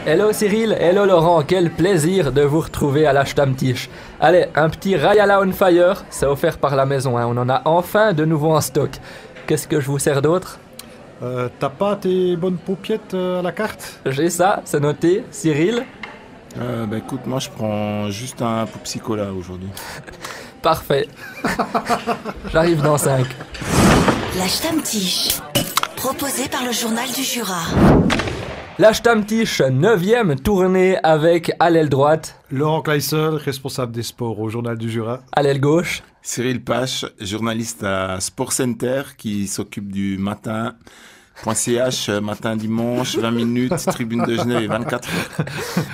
Hello Cyril, hello Laurent, quel plaisir de vous retrouver à la Stammtisch. Allez, un petit Rayala on Fire, c'est offert par la maison, hein. On en a enfin de nouveau en stock. Qu'est-ce que je vous sers d'autre ? T'as pas tes bonnes paupiettes à la carte ? J'ai ça, c'est noté. Cyril ? Écoute, moi je prends juste un Popsicola aujourd'hui. Parfait. J'arrive dans 5. La Stammtisch, proposée par le journal du Jura. La Stammtisch, 9e tournée avec à l'aile droite. Laurent Kleissel, responsable des sports au journal du Jura. À l'aile gauche. Cyril Pache, journaliste à Sport Center qui s'occupe du matin.ch, matin dimanche, 20 minutes, tribune de Genève et 24 heures.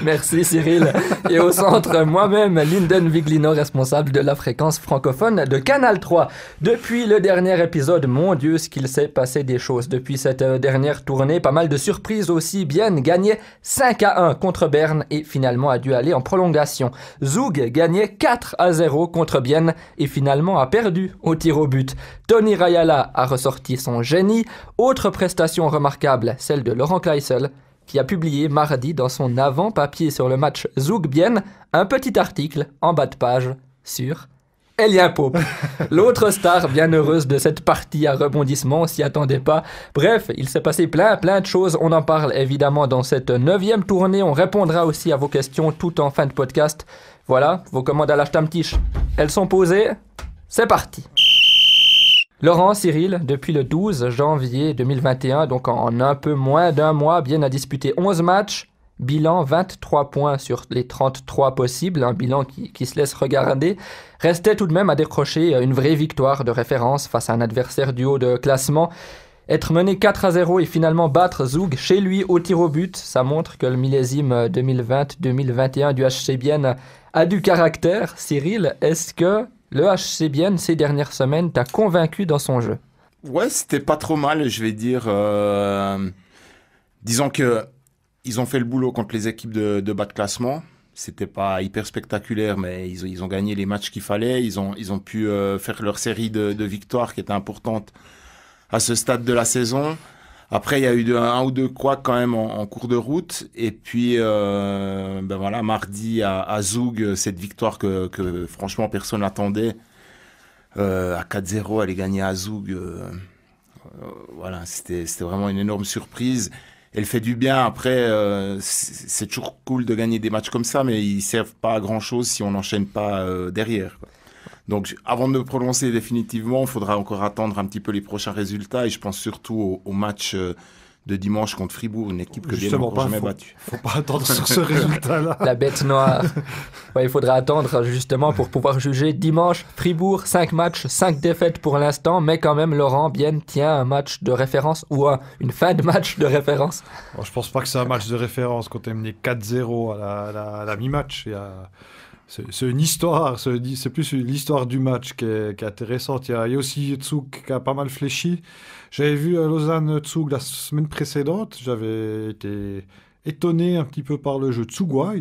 Merci Cyril. Et au centre, moi-même, Lyndon Viglino, responsable de la fréquence francophone de Canal 3. Depuis le dernier épisode, mon Dieu, ce qu'il s'est passé des choses. Depuis cette dernière tournée, pas mal de surprises aussi. Bienne gagnait 5-1 contre Berne et finalement a dû aller en prolongation. Zug gagnait 4-0 contre Bienne et finalement a perdu au tir au but. Tony Rayala a ressorti son génie. Autre prestation remarquable, celle de Laurent Kleissel, qui a publié mardi dans son avant-papier sur le match Zug-Bienne un petit article en bas de page sur Elien Pope. L'autre star bien heureuse de cette partie à rebondissement, on s'y attendait pas. Bref, il s'est passé plein de choses, on en parle évidemment dans cette 9e tournée, on répondra aussi à vos questions tout en fin de podcast. Voilà, vos commandes à la Stammtisch, elles sont posées, c'est parti. Laurent, Cyril, depuis le 12 janvier 2021, donc en un peu moins d'un mois, Bienne a disputé 11 matchs, bilan 23 points sur les 33 possibles, un bilan qui se laisse regarder. Restait tout de même à décrocher une vraie victoire de référence face à un adversaire du haut de classement. Être mené 4-0 et finalement battre Zug chez lui au tir au but, ça montre que le millésime 2020-2021 du HC Bienne a du caractère. Cyril, est-ce que le HC Bienne, ces dernières semaines, t'a convaincu dans son jeu? Ouais, c'était pas trop mal, je vais dire. Disons que ils ont fait le boulot contre les équipes de bas de classement. C'était pas hyper spectaculaire, mais ils ont gagné les matchs qu'il fallait. Ils ont pu faire leur série de victoires qui était importante à ce stade de la saison. Après, il y a eu un ou deux couacs quand même en cours de route. Et puis, mardi à Zug, cette victoire que franchement personne n'attendait. À 4-0, aller gagner à Zug. C'était vraiment une énorme surprise. Elle fait du bien. Après, c'est toujours cool de gagner des matchs comme ça, mais ils ne servent pas à grand-chose si on n'enchaîne pas derrière, quoi. Donc, avant de me prononcer définitivement, il faudra encore attendre un petit peu les prochains résultats. Et je pense surtout au match de dimanche contre Fribourg, une équipe que Bienne n'a encore jamais battue. Il ne faut pas attendre sur ce résultat-là. La bête noire. Ouais, il faudra attendre justement pour pouvoir juger. Dimanche, Fribourg, 5 matchs, 5 défaites pour l'instant. Mais quand même, Laurent, Bienne tient un match de référence ou une fin de match de référence. Bon, je ne pense pas que c'est un match de référence quand tu es mené 4-0 à la mi-match. C'est une histoire, c'est plus l'histoire du match qui est intéressante. Il y a aussi Zug qui a pas mal fléchi. J'avais vu Lausanne-Zug la semaine précédente. J'avais été étonné un petit peu par le jeu de Zugois.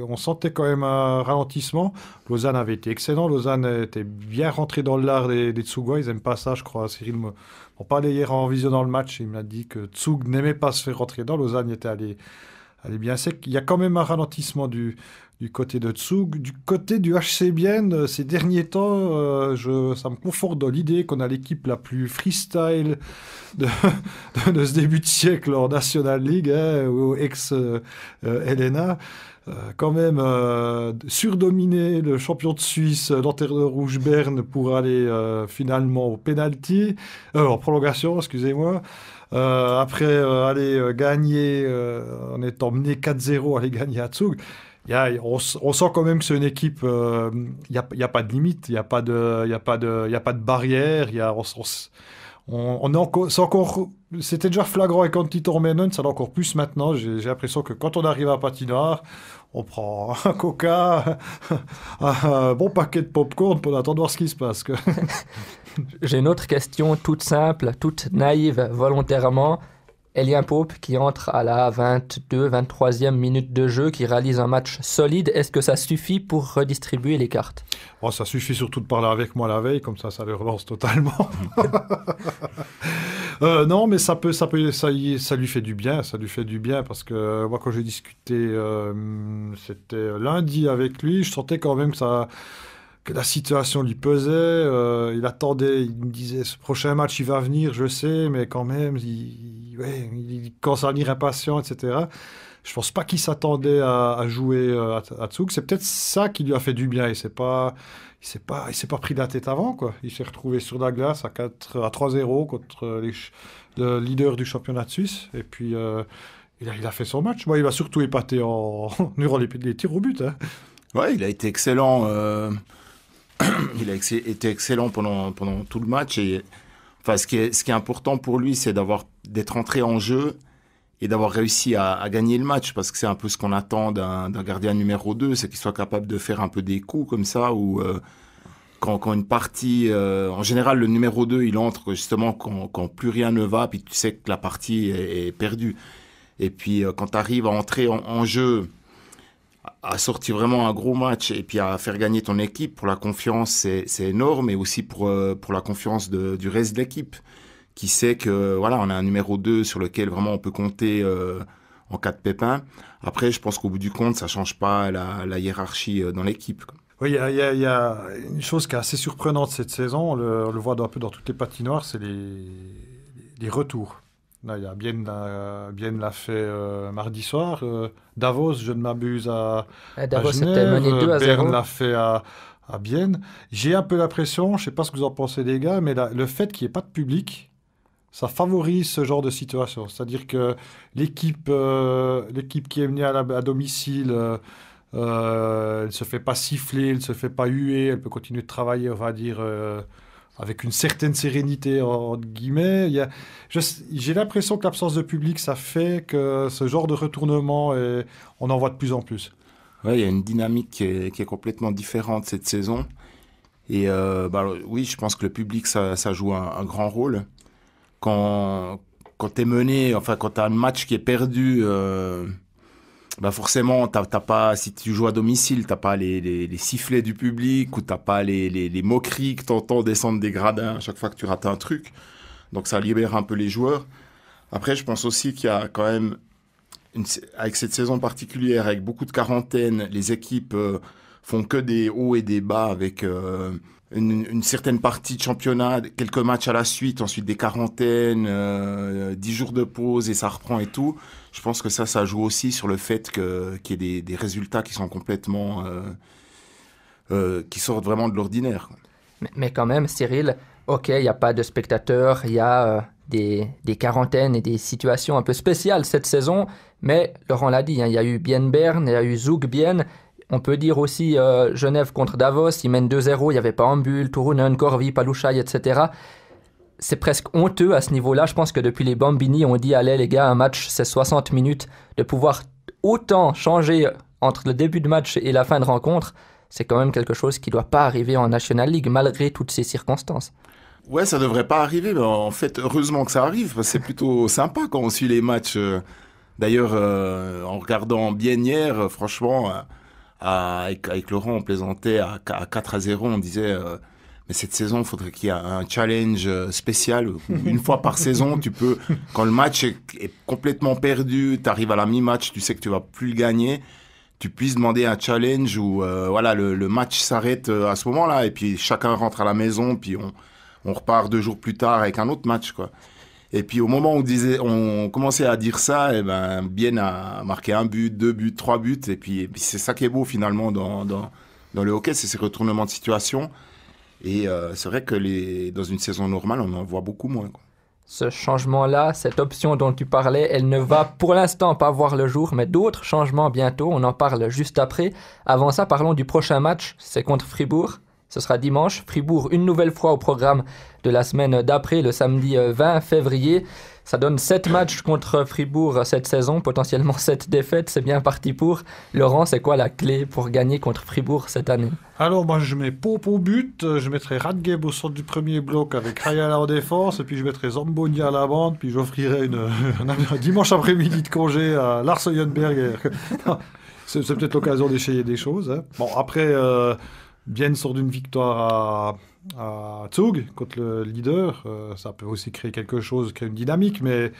On sentait quand même un ralentissement. Lausanne avait été excellent. Lausanne était bien rentré dans l'art des Zugois. Ils n'aiment pas ça, je crois. Cyril m'en parlait hier en visionnant le match. Il m'a dit que Zug n'aimait pas se faire rentrer dans. Lausanne était allé bien sec. Il y a quand même un ralentissement du côté de Zug. Du côté du HC Bienne, ces derniers temps, ça me conforte dans l'idée qu'on a l'équipe la plus freestyle de ce début de siècle en National League, ou ex-LNA. Quand même surdominer le champion de Suisse, Lanterne Rouge Berne, pour aller finalement au penalty, en prolongation, excusez-moi. Après aller gagner en étant mené 4-0, aller gagner à Zug. On sent quand même que c'est une équipe, il n'y a pas de limite, il n'y a pas de barrière, c'était déjà flagrant avec Antti Tormenen, ça l'est encore plus maintenant. J'ai l'impression que quand on arrive à patinoire, on prend un coca, un bon paquet de popcorn pour attendre de voir ce qui se passe. J'ai une autre question toute simple, toute naïve volontairement. Elien Pope qui entre à la 23e minute de jeu, qui réalise un match solide. Est-ce que ça suffit pour redistribuer les cartes ? Oh, ça suffit surtout de parler avec moi la veille, comme ça le relance totalement. Non, mais ça lui fait du bien. Ça lui fait du bien parce que moi, quand j'ai discuté, c'était lundi avec lui, je sentais quand même que la situation lui pesait. Il attendait, il me disait, ce prochain match, il va venir, je sais, mais quand même, il commence à devenir impatient, etc. Je pense pas qu'il s'attendait à jouer à Zug. C'est peut-être ça qui lui a fait du bien. Il s'est pas pris la tête avant, quoi. Il s'est retrouvé sur la glace à 3-0 contre le leader du championnat de Suisse. Et puis, il a fait son match. Moi, il va surtout épater durant les tirs au but. Hein. Ouais, il a été excellent. Été excellent pendant tout le match. Et, enfin, ce qui est important pour lui, c'est d'être entré en jeu et d'avoir réussi à gagner le match, parce que c'est un peu ce qu'on attend d'un gardien numéro 2, c'est qu'il soit capable de faire un peu des coups comme ça, ou quand une partie... en général, le numéro 2, il entre justement quand plus rien ne va, puis tu sais que la partie est perdue. Et puis, quand tu arrives à entrer en jeu, à sortir vraiment un gros match, et puis à faire gagner ton équipe, pour la confiance, c'est énorme, et aussi pour la confiance du reste de l'équipe, qui sait que voilà, on a un numéro 2 sur lequel vraiment on peut compter en cas de pépin. Après, je pense qu'au bout du compte, ça ne change pas la hiérarchie dans l'équipe. Oui, il y a une chose qui est assez surprenante cette saison, on le voit un peu dans toutes les patinoires, c'est les retours. Là, il y a Bienne l'a fait mardi soir, Davos, je ne m'abuse, à Davos Genève, était mené 2-0. Berne l'a fait à Bienne. J'ai un peu l'impression, je ne sais pas ce que vous en pensez les gars, mais le fait qu'il n'y ait pas de public, ça favorise ce genre de situation. C'est-à-dire que l'équipe qui est venue à domicile, elle ne se fait pas siffler, elle ne se fait pas huer, elle peut continuer de travailler, on va dire, avec une certaine sérénité, entre guillemets. J'ai l'impression que l'absence de public, ça fait que ce genre de retournement, on en voit de plus en plus. Ouais, il y a une dynamique qui est complètement différente cette saison. Et oui, je pense que le public, ça joue un grand rôle. Quand tu es mené, enfin quand tu as un match qui est perdu, forcément, t'as pas, si tu joues à domicile, tu n'as pas les sifflets du public, ou tu n'as pas les moqueries que tu entends descendre des gradins à chaque fois que tu rates un truc. Donc ça libère un peu les joueurs. Après, je pense aussi qu'il y a quand même, avec cette saison particulière, avec beaucoup de quarantaines, les équipes font que des hauts et des bas, avec une certaine partie de championnat, quelques matchs à la suite, ensuite des quarantaines, 10 jours de pause et ça reprend et tout. Je pense que ça joue aussi sur le fait qu'il y ait des résultats qui sont complètement... qui sortent vraiment de l'ordinaire. Mais quand même, Cyril, ok, il n'y a pas de spectateurs, il y a des quarantaines et des situations un peu spéciales cette saison, mais Laurent l'a dit, il y a eu Bienne-Berne, il y a eu Zug-Bienne. On peut dire aussi Genève contre Davos, ils mènent 2-0, il n'y avait pas Ambul, Turunen, Corvi, Palouchaï, etc. C'est presque honteux à ce niveau-là. Je pense que depuis les Bambini, on dit, allez les gars, un match, c'est 60 minutes. De pouvoir autant changer entre le début de match et la fin de rencontre, c'est quand même quelque chose qui ne doit pas arriver en National League, malgré toutes ces circonstances. Ouais, ça ne devrait pas arriver, mais en fait, heureusement que ça arrive, parce que c'est plutôt sympa quand on suit les matchs. D'ailleurs, en regardant Bienne hier, franchement... Avec Laurent, on plaisantait à 4-0, on disait mais cette saison, il faudrait qu'il y ait un challenge spécial. Une fois par saison, tu peux, quand le match est complètement perdu, tu arrives à la mi-match, tu sais que tu vas plus le gagner, tu puisses demander un challenge où voilà, le match s'arrête à ce moment-là, et puis chacun rentre à la maison, puis on repart 2 jours plus tard avec un autre match, quoi. Et puis au moment où on commençait à dire ça, Bienne a marqué 1 but, 2 buts, 3 buts. Et puis c'est ça qui est beau finalement dans le hockey, c'est ces retournements de situation. Et c'est vrai que dans une saison normale, on en voit beaucoup moins, quoi. Ce changement-là, cette option dont tu parlais, elle ne va pour l'instant pas voir le jour, mais d'autres changements bientôt, on en parle juste après. Avant ça, parlons du prochain match, c'est contre Fribourg. Ce sera dimanche. Fribourg, une nouvelle fois au programme de la semaine d'après, le samedi 20 février. Ça donne 7 matchs contre Fribourg cette saison, potentiellement 7 défaites. C'est bien parti pour. Laurent, c'est quoi la clé pour gagner contre Fribourg cette année? Alors, moi, je mets Pope au but. Je mettrai Radgeb au centre du premier bloc avec Rayala en défense. Et puis, je mettrai Zamboni à la bande. Puis, j'offrirai un dimanche après-midi de congé à Lars Eulenberger. C'est peut-être l'occasion d'essayer des choses. Hein. Bon, après... Bienne sort d'une victoire à Zug contre le leader. Ça peut aussi créer quelque chose, créer une dynamique, mais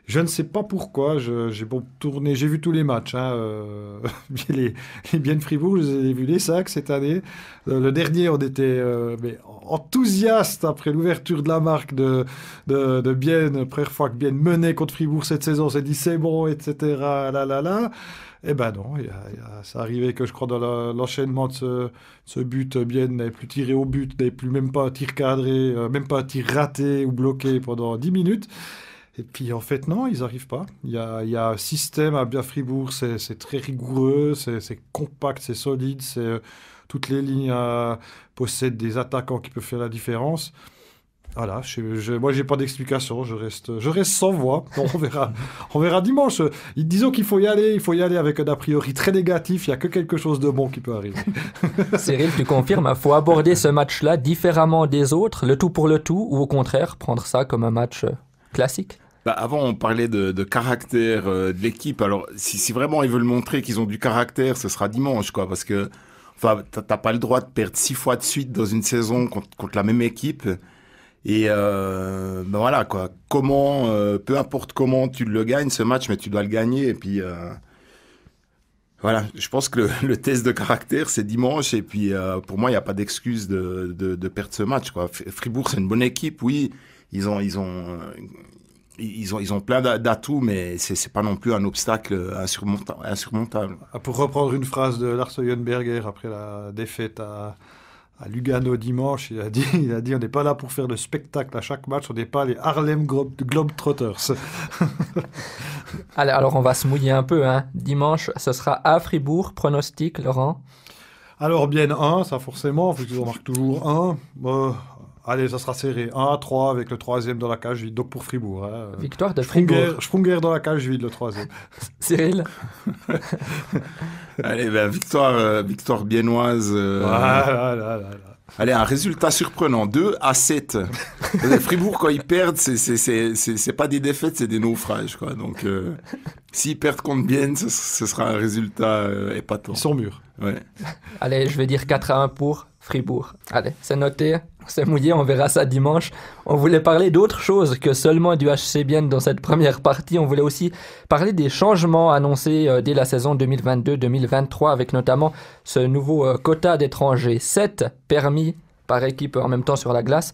je ne sais pas pourquoi. J'ai vu tous les matchs. Les Bienne Fribourg, je les ai vus les 5 cette année. Le dernier, on était enthousiastes après l'ouverture de la marque de Bienne. Première fois que Bienne menait contre Fribourg cette saison, on s'est dit c'est bon, etc. Là. Eh ben non, ça arrivait que je crois dans l'enchaînement de ce but, Bienne n'avait plus tiré au but, n'avait plus même pas un tir cadré, même pas un tir raté ou bloqué pendant 10 minutes. Et puis en fait non, ils n'arrivent pas. Il y a un système à Fribourg, c'est très rigoureux, c'est compact, c'est solide, toutes les lignes possèdent des attaquants qui peuvent faire la différence. Voilà, moi j'ai pas d'explication, je reste sans voix. Bon, on verra dimanche. Disons qu'il faut y aller avec un a priori très négatif, il y a que quelque chose de bon qui peut arriver. Cyril, tu confirmes, il faut aborder ce match-là différemment des autres, le tout pour le tout, ou au contraire prendre ça comme un match classique? Avant, on parlait de caractère de l'équipe. Alors, si vraiment ils veulent montrer qu'ils ont du caractère, ce sera dimanche, quoi, parce que t'as pas le droit de perdre 6 fois de suite dans une saison contre la même équipe. Et voilà, quoi. Peu importe comment tu le gagnes ce match, mais tu dois le gagner. Et puis voilà, je pense que le test de caractère c'est dimanche. Et puis pour moi, il n'y a pas d'excuse de perdre ce match, quoi. Fribourg, c'est une bonne équipe, oui. Ils ont plein d'atouts, mais c'est pas non plus un obstacle insurmontable. Pour reprendre une phrase de Lars Eulenberger après la défaite à Lugano dimanche, il a dit on n'est pas là pour faire de spectacle à chaque match, on n'est pas les Harlem Globetrotters. Allez, alors on va se mouiller un peu. Dimanche, ce sera à Fribourg. Pronostic, Laurent? Alors bien 1, ça forcément, il faut qu'on marque toujours 1. Allez, ça sera serré. 1-3 avec le 3e dans la cage vide. Donc pour Fribourg. Victoire de Fribourg. Sprunger dans la cage vide, le 3e. Cyril? Allez, victoire biennoise. Voilà. Allez, un résultat surprenant. 2-7. Fribourg, quand ils perdent, c'est pas des défaites, c'est des naufrages, quoi. Donc, s'ils perdent contre Bienne, ce sera un résultat épatant. Ils sont mûrs. Ouais. Allez, je vais dire 4-1 pour Fribourg. Allez, c'est noté. C'est mouillé, on verra ça dimanche. On voulait parler d'autre chose que seulement du HC Bienne dans cette première partie. On voulait aussi parler des changements annoncés dès la saison 2022-2023 avec notamment ce nouveau quota d'étrangers. 7 permis par équipe en même temps sur la glace.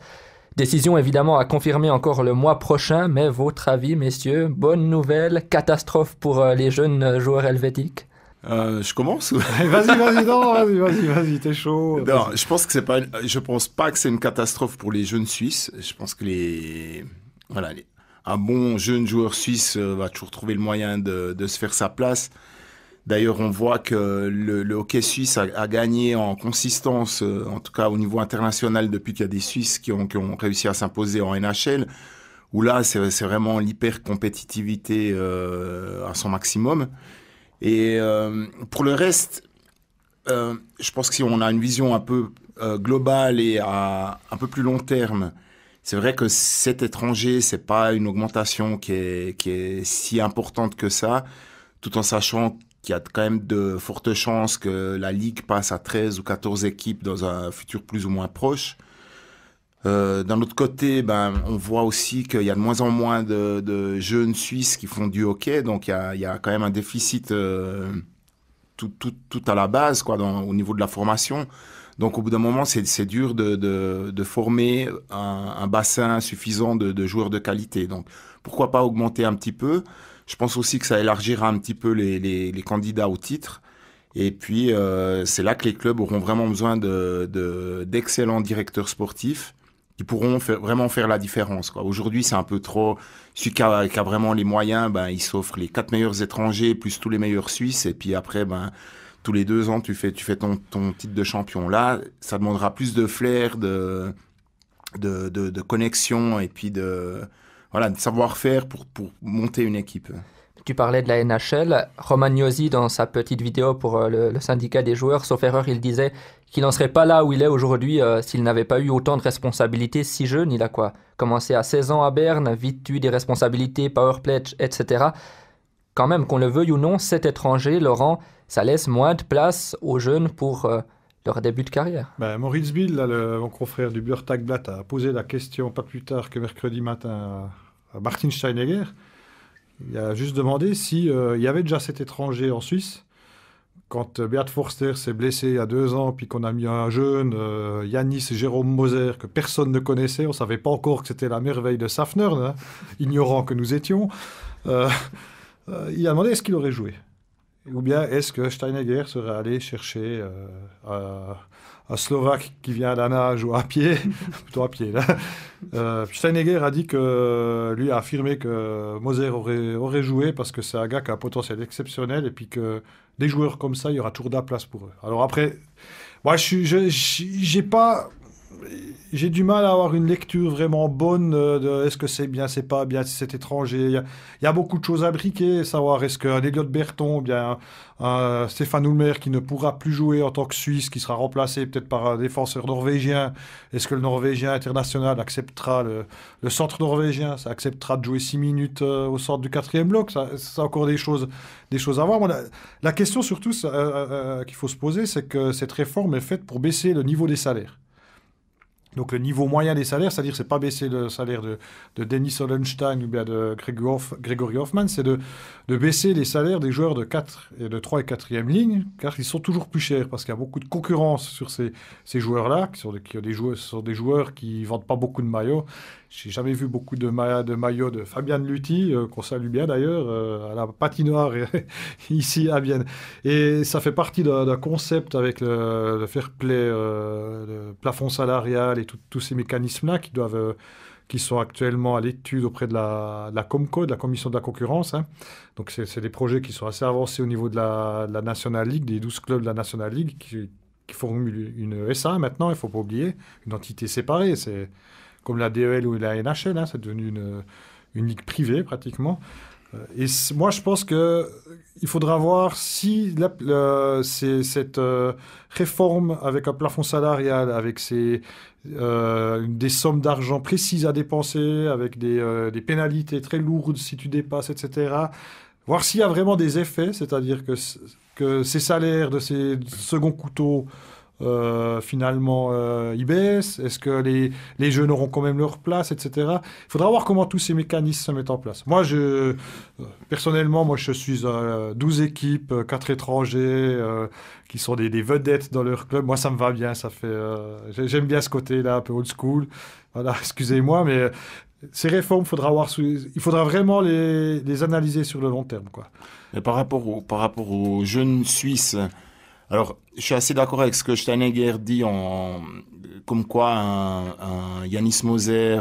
Décision évidemment à confirmer encore le mois prochain, mais votre avis, messieurs, bonne nouvelle, catastrophe pour les jeunes joueurs helvétiques? Je commence. Vas-y, t'es chaud. Non, je pense pas que c'est une catastrophe pour les jeunes Suisses. Je pense que un bon jeune joueur suisse va toujours trouver le moyen de se faire sa place. D'ailleurs, on voit que le hockey suisse a gagné en consistance, en tout cas au niveau international, depuis qu'il y a des Suisses qui ont réussi à s'imposer en NHL, où là, c'est vraiment l'hyper-compétitivité à son maximum. Et pour le reste, je pense que si on a une vision un peu globale et à un peu plus long terme, c'est vrai que 7 étrangers, c'est pas une augmentation qui est si importante que ça, tout en sachant qu'il y a quand même de fortes chances que la Ligue passe à 13 ou 14 équipes dans un futur plus ou moins proche. D'un autre côté, on voit aussi qu'il y a de moins en moins de jeunes Suisses qui font du hockey, donc il y a quand même un déficit tout à la base, quoi, au niveau de la formation. Donc au bout d'un moment, c'est dur de former un bassin suffisant de joueurs de qualité. Donc pourquoi pas augmenter un petit peu? Je pense aussi que ça élargira un petit peu les candidats au titre. Et puis c'est là que les clubs auront vraiment besoin d'excellents directeurs sportifs qui pourront vraiment faire la différence, quoi. Aujourd'hui, c'est un peu trop... Celui qui a vraiment les moyens, il s'offre les 4 meilleurs étrangers plus tous les meilleurs Suisses. Et puis après, tous les 2 ans, tu fais ton titre de champion. Là, ça demandera plus de flair, de connexion et puis de savoir-faire pour monter une équipe. Tu parlais de la NHL. Romagnosi, dans sa petite vidéo pour le syndicat des joueurs, sauf erreur, il disait qu'il n'en serait pas là où il est aujourd'hui s'il n'avait pas eu autant de responsabilités si jeune. Il a commencé à 16 ans à Berne, vite eu des responsabilités, powerplay, etc. Quand même, qu'on le veuille ou non, cet étranger, Laurent, ça laisse moins de place aux jeunes pour leur début de carrière. Maurice Bill, là, mon confrère du Björtagblatt, a posé la question pas plus tard que mercredi matin à Martin Steinegger. Il a juste demandé s'il y avait déjà cet étranger en Suisse. Quand Beat Forster s'est blessé il y a 2 ans, puis qu'on a mis un jeune, Yannis Jérôme Moser, que personne ne connaissait, on ne savait pas encore que c'était la merveille de Safner, hein, ignorant que nous étions, il a demandé est-ce qu'il aurait joué. Ou bien est-ce que Steinegger serait allé chercher un Slovaque qui vient à la nage ou à pied, plutôt à pied là. Steinegger a dit que lui a affirmé que Moser aurait joué parce que c'est un gars qui a un potentiel exceptionnel et puis que des joueurs comme ça, il y aura toujours de la place pour eux. Alors après, moi j'ai du mal à avoir une lecture vraiment bonne de est-ce que c'est bien, c'est pas bien, si c'est étranger. Il y a beaucoup de choses à briquer, savoir est-ce qu'un Elliot Berton, bien un Stéphane Ulmer qui ne pourra plus jouer en tant que Suisse, qui sera remplacé peut-être par un défenseur norvégien. Est-ce que le Norvégien international acceptera, le centre norvégien, ça acceptera de jouer 6 minutes au centre du 4e bloc? C'est encore des choses à voir. Moi, la question surtout qu'il faut se poser, c'est que cette réforme est faite pour baisser le niveau des salaires. Donc le niveau moyen des salaires, c'est-à-dire c'est pas baisser le salaire de Dennis Hollenstein ou bien de Gregory Hoffman, c'est de baisser les salaires des joueurs de 3 et 4e ligne, car ils sont toujours plus chers, parce qu'il y a beaucoup de concurrence sur ces joueurs-là, ce sont des joueurs qui vendent pas beaucoup de maillots. J'ai jamais vu beaucoup de maillots de Fabian Luthi, qu'on salue bien d'ailleurs, à la patinoire ici à Vienne. Et ça fait partie d'un concept avec le fair play, le plafond salarial et tous ces mécanismes-là qui sont actuellement à l'étude auprès de la Comco, de la Commission de la concurrence. Hein. Donc c'est des projets qui sont assez avancés au niveau de la National League, des 12 clubs de la National League qui formulent une SA maintenant, il ne faut pas oublier, une entité séparée. C'est comme la DEL ou la NHL, hein, c'est devenu une ligue privée pratiquement. Et moi, je pense qu'il faudra voir si cette réforme avec un plafond salarial, avec des sommes d'argent précises à dépenser, avec des pénalités très lourdes si tu dépasses, etc. Voir s'il y a vraiment des effets, c'est-à-dire que ces salaires de ces seconds couteaux finalement ils baissent. Est-ce que les jeunes auront quand même leur place, etc. Il faudra voir comment tous ces mécanismes se mettent en place. Moi, personnellement, je suis 12 équipes, 4 étrangers qui sont des vedettes dans leur club. Moi, ça me va bien. J'aime bien ce côté-là, un peu old school. Voilà, excusez-moi, mais ces réformes, il faudra vraiment les analyser sur le long terme, quoi. Et par rapport aux jeunes Suisses, alors, je suis assez d'accord avec ce que Steinegger dit, comme quoi un Yannis Moser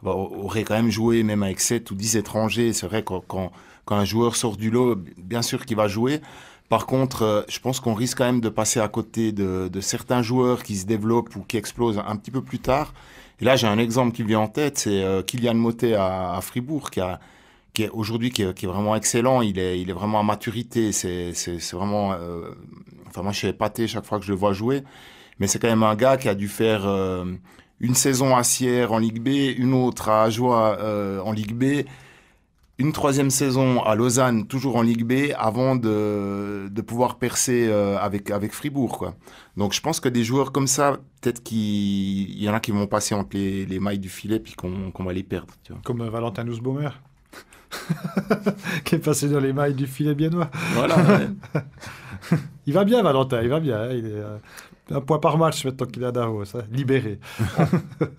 aurait quand même joué, même avec 7 ou 10 étrangers. C'est vrai que quand un joueur sort du lot, bien sûr qu'il va jouer. Par contre, je pense qu'on risque quand même de passer à côté de certains joueurs qui se développent ou qui explosent un petit peu plus tard. Et là, j'ai un exemple qui me vient en tête, c'est Kylian Motet à Fribourg, qui est aujourd'hui qui est vraiment excellent. Il est vraiment à maturité. C'est vraiment. Enfin, moi, je suis épaté chaque fois que je le vois jouer. Mais c'est quand même un gars qui a dû faire une saison à Sierre en Ligue B, une autre à Ajoie en Ligue B, une 3e saison à Lausanne, toujours en Ligue B, avant de pouvoir percer avec Fribourg, quoi. Donc, je pense que des joueurs comme ça, peut-être qu'il y en a qui vont passer entre les mailles du filet puis qu'on va les perdre. Tu vois. Comme Valentin Nussbaumer. Qui est passé dans les mailles du filet biennois. Voilà. Ouais. Il va bien, Valentin, il va bien. Hein. Il est un point par match maintenant qu'il est à Davos, hein. Libéré.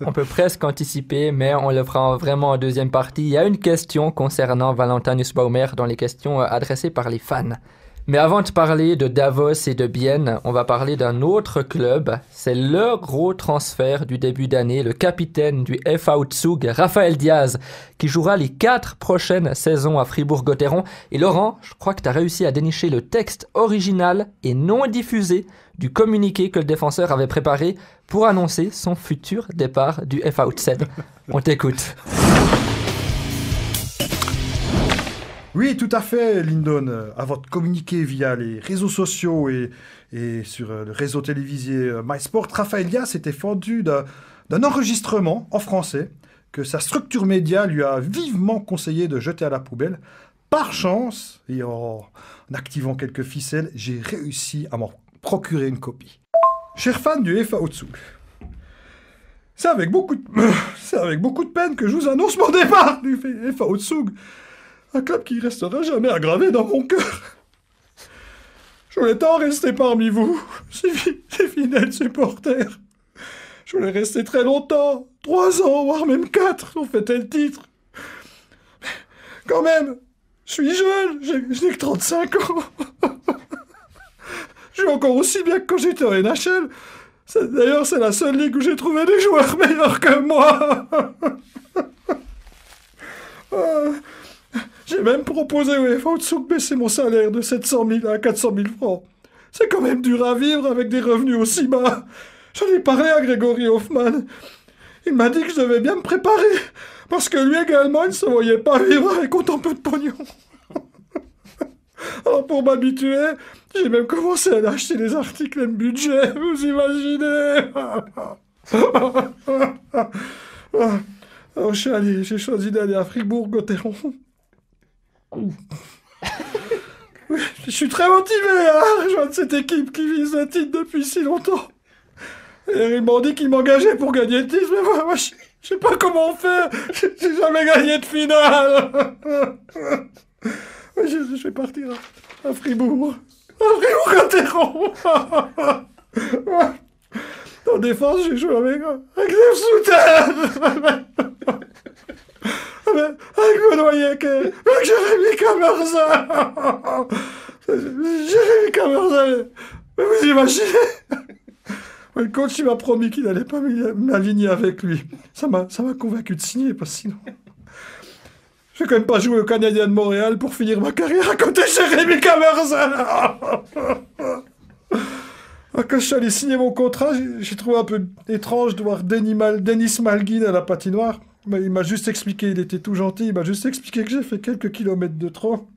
On peut presque anticiper, mais on le fera vraiment en deuxième partie. Il y a une question concernant Valentin Nussbaumer dans les questions adressées par les fans. Mais avant de parler de Davos et de Bienne, on va parler d'un autre club. C'est le gros transfert du début d'année, le capitaine du FV Zug, Raphaël Diaz, qui jouera les 4 prochaines saisons à Fribourg-Gotteron. Et Laurent, je crois que tu as réussi à dénicher le texte original et non diffusé du communiqué que le défenseur avait préparé pour annoncer son futur départ du FV. On t'écoute. Oui, tout à fait, Lyndon. À votre communiqué via les réseaux sociaux et sur le réseau télévisé MySport, Raphaël Diaz s'était fendu d'un enregistrement en français que sa structure média lui a vivement conseillé de jeter à la poubelle. Par chance, et en activant quelques ficelles, j'ai réussi à m'en procurer une copie. Chers fans du FAO Zug, c'est avec beaucoup de peine que je vous annonce mon départ du FAO Zug, un club qui restera jamais aggravé dans mon cœur. Je voulais tant rester parmi vous, ces fidèles supporters. Je voulais rester très longtemps, 3 ans, voire même 4, on fêtait le titre. Mais quand même, je suis jeune, je n'ai que 35 ans. Je joue encore aussi bien que quand j'étais en NHL. D'ailleurs, c'est la seule ligue où j'ai trouvé des joueurs meilleurs que moi. J'ai même proposé au FAO Zug de baisser mon salaire de 700 000 à 400 000 francs. C'est quand même dur à vivre avec des revenus aussi bas. J'en ai parlé à Grégory Hoffman. Il m'a dit que je devais bien me préparer, parce que lui également, il ne se voyait pas vivre avec autant peu de pognon. Alors pour m'habituer, j'ai même commencé à acheter des articles M budget, vous imaginez. Alors j'ai choisi d'aller à Fribourg-Gotteron. Oui, je suis très motivé à rejoindre cette équipe qui vise le titre depuis si longtemps. Et ils m'ont dit qu'ils m'engageaient pour gagner le titre, mais moi je sais pas comment faire. J'ai jamais gagné de finale. Je vais partir à Fribourg. À Fribourg-Gotteron. En défense, j'ai joué avec Jeff Souter. Avec Benoît Yeke, avec Jérémy Camerza. Jérémy Camerza, mais vous imaginez? Le coach, il m'a promis qu'il n'allait pas m'aligner avec lui. Ça m'a convaincu de signer, parce que sinon... Je vais quand même pas jouer au Canadien de Montréal pour finir ma carrière à côté de Jérémy Camerza. Quand je suis allé signer mon contrat, j'ai trouvé un peu étrange de voir Denis Malgin à la patinoire. Mais il m'a juste expliqué, il était tout gentil, il m'a juste expliqué que j'ai fait quelques kilomètres de trop.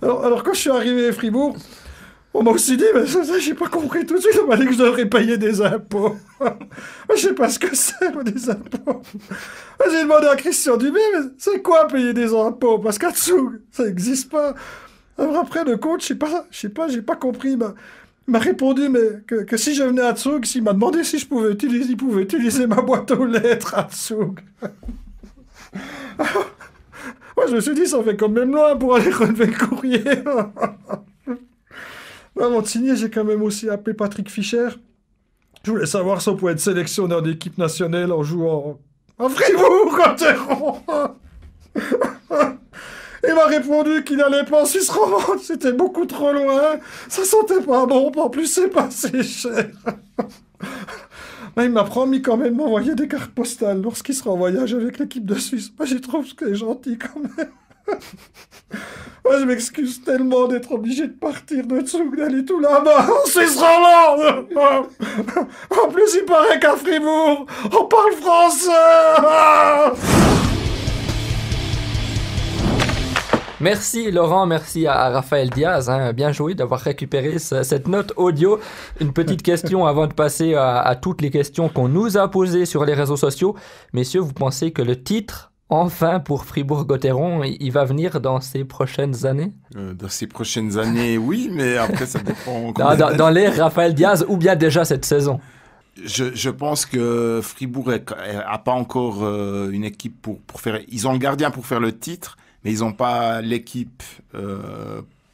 Alors quand je suis arrivé à Fribourg, on m'a aussi dit, mais ça j'ai pas compris tout de suite, on m'a dit que je devrais payer des impôts. Je sais pas ce que c'est, des impôts. J'ai demandé à Christian Dubé, mais c'est quoi payer des impôts? Parce qu'à Zug, ça n'existe pas. Alors après, le coach, je sais pas, j'ai pas compris, il m'a répondu mais que si je venais à Zug, il m'a demandé si il pouvait utiliser ma boîte aux lettres à Zug. Moi, je me suis dit, ça fait quand même loin pour aller relever le courrier. Avant de signer, j'ai quand même aussi appelé Patrick Fischer. Je voulais savoir si on pouvait être sélectionneur d'équipe nationale en jouant à Fribourg-Gotteron. Il m'a répondu qu'il n'allait pas en Suisse romande, c'était beaucoup trop loin, ça sentait pas bon, en plus c'est pas assez cher. Mais il m'a promis quand même d'envoyer des cartes postales lorsqu'il sera en voyage avec l'équipe de Suisse. Moi je trouve que c'est gentil quand même. Moi je m'excuse tellement d'être obligé de partir de Zug, d'aller tout là-bas en Suisse romande. En plus il paraît qu'à Fribourg, on parle français. Merci Laurent, merci à Raphaël Diaz, bien joué d'avoir récupéré cette note audio. Une petite question avant de passer à toutes les questions qu'on nous a posées sur les réseaux sociaux. Messieurs, vous pensez que le titre, enfin pour Fribourg-Gotteron, il va venir dans ces prochaines années? Dans ces prochaines années, oui, mais après ça dépend. Dans l'ère Raphaël Diaz ou bien déjà cette saison? Je pense que Fribourg a pas encore une équipe pour faire... Ils ont le gardien pour faire le titre, mais ils n'ont pas l'équipe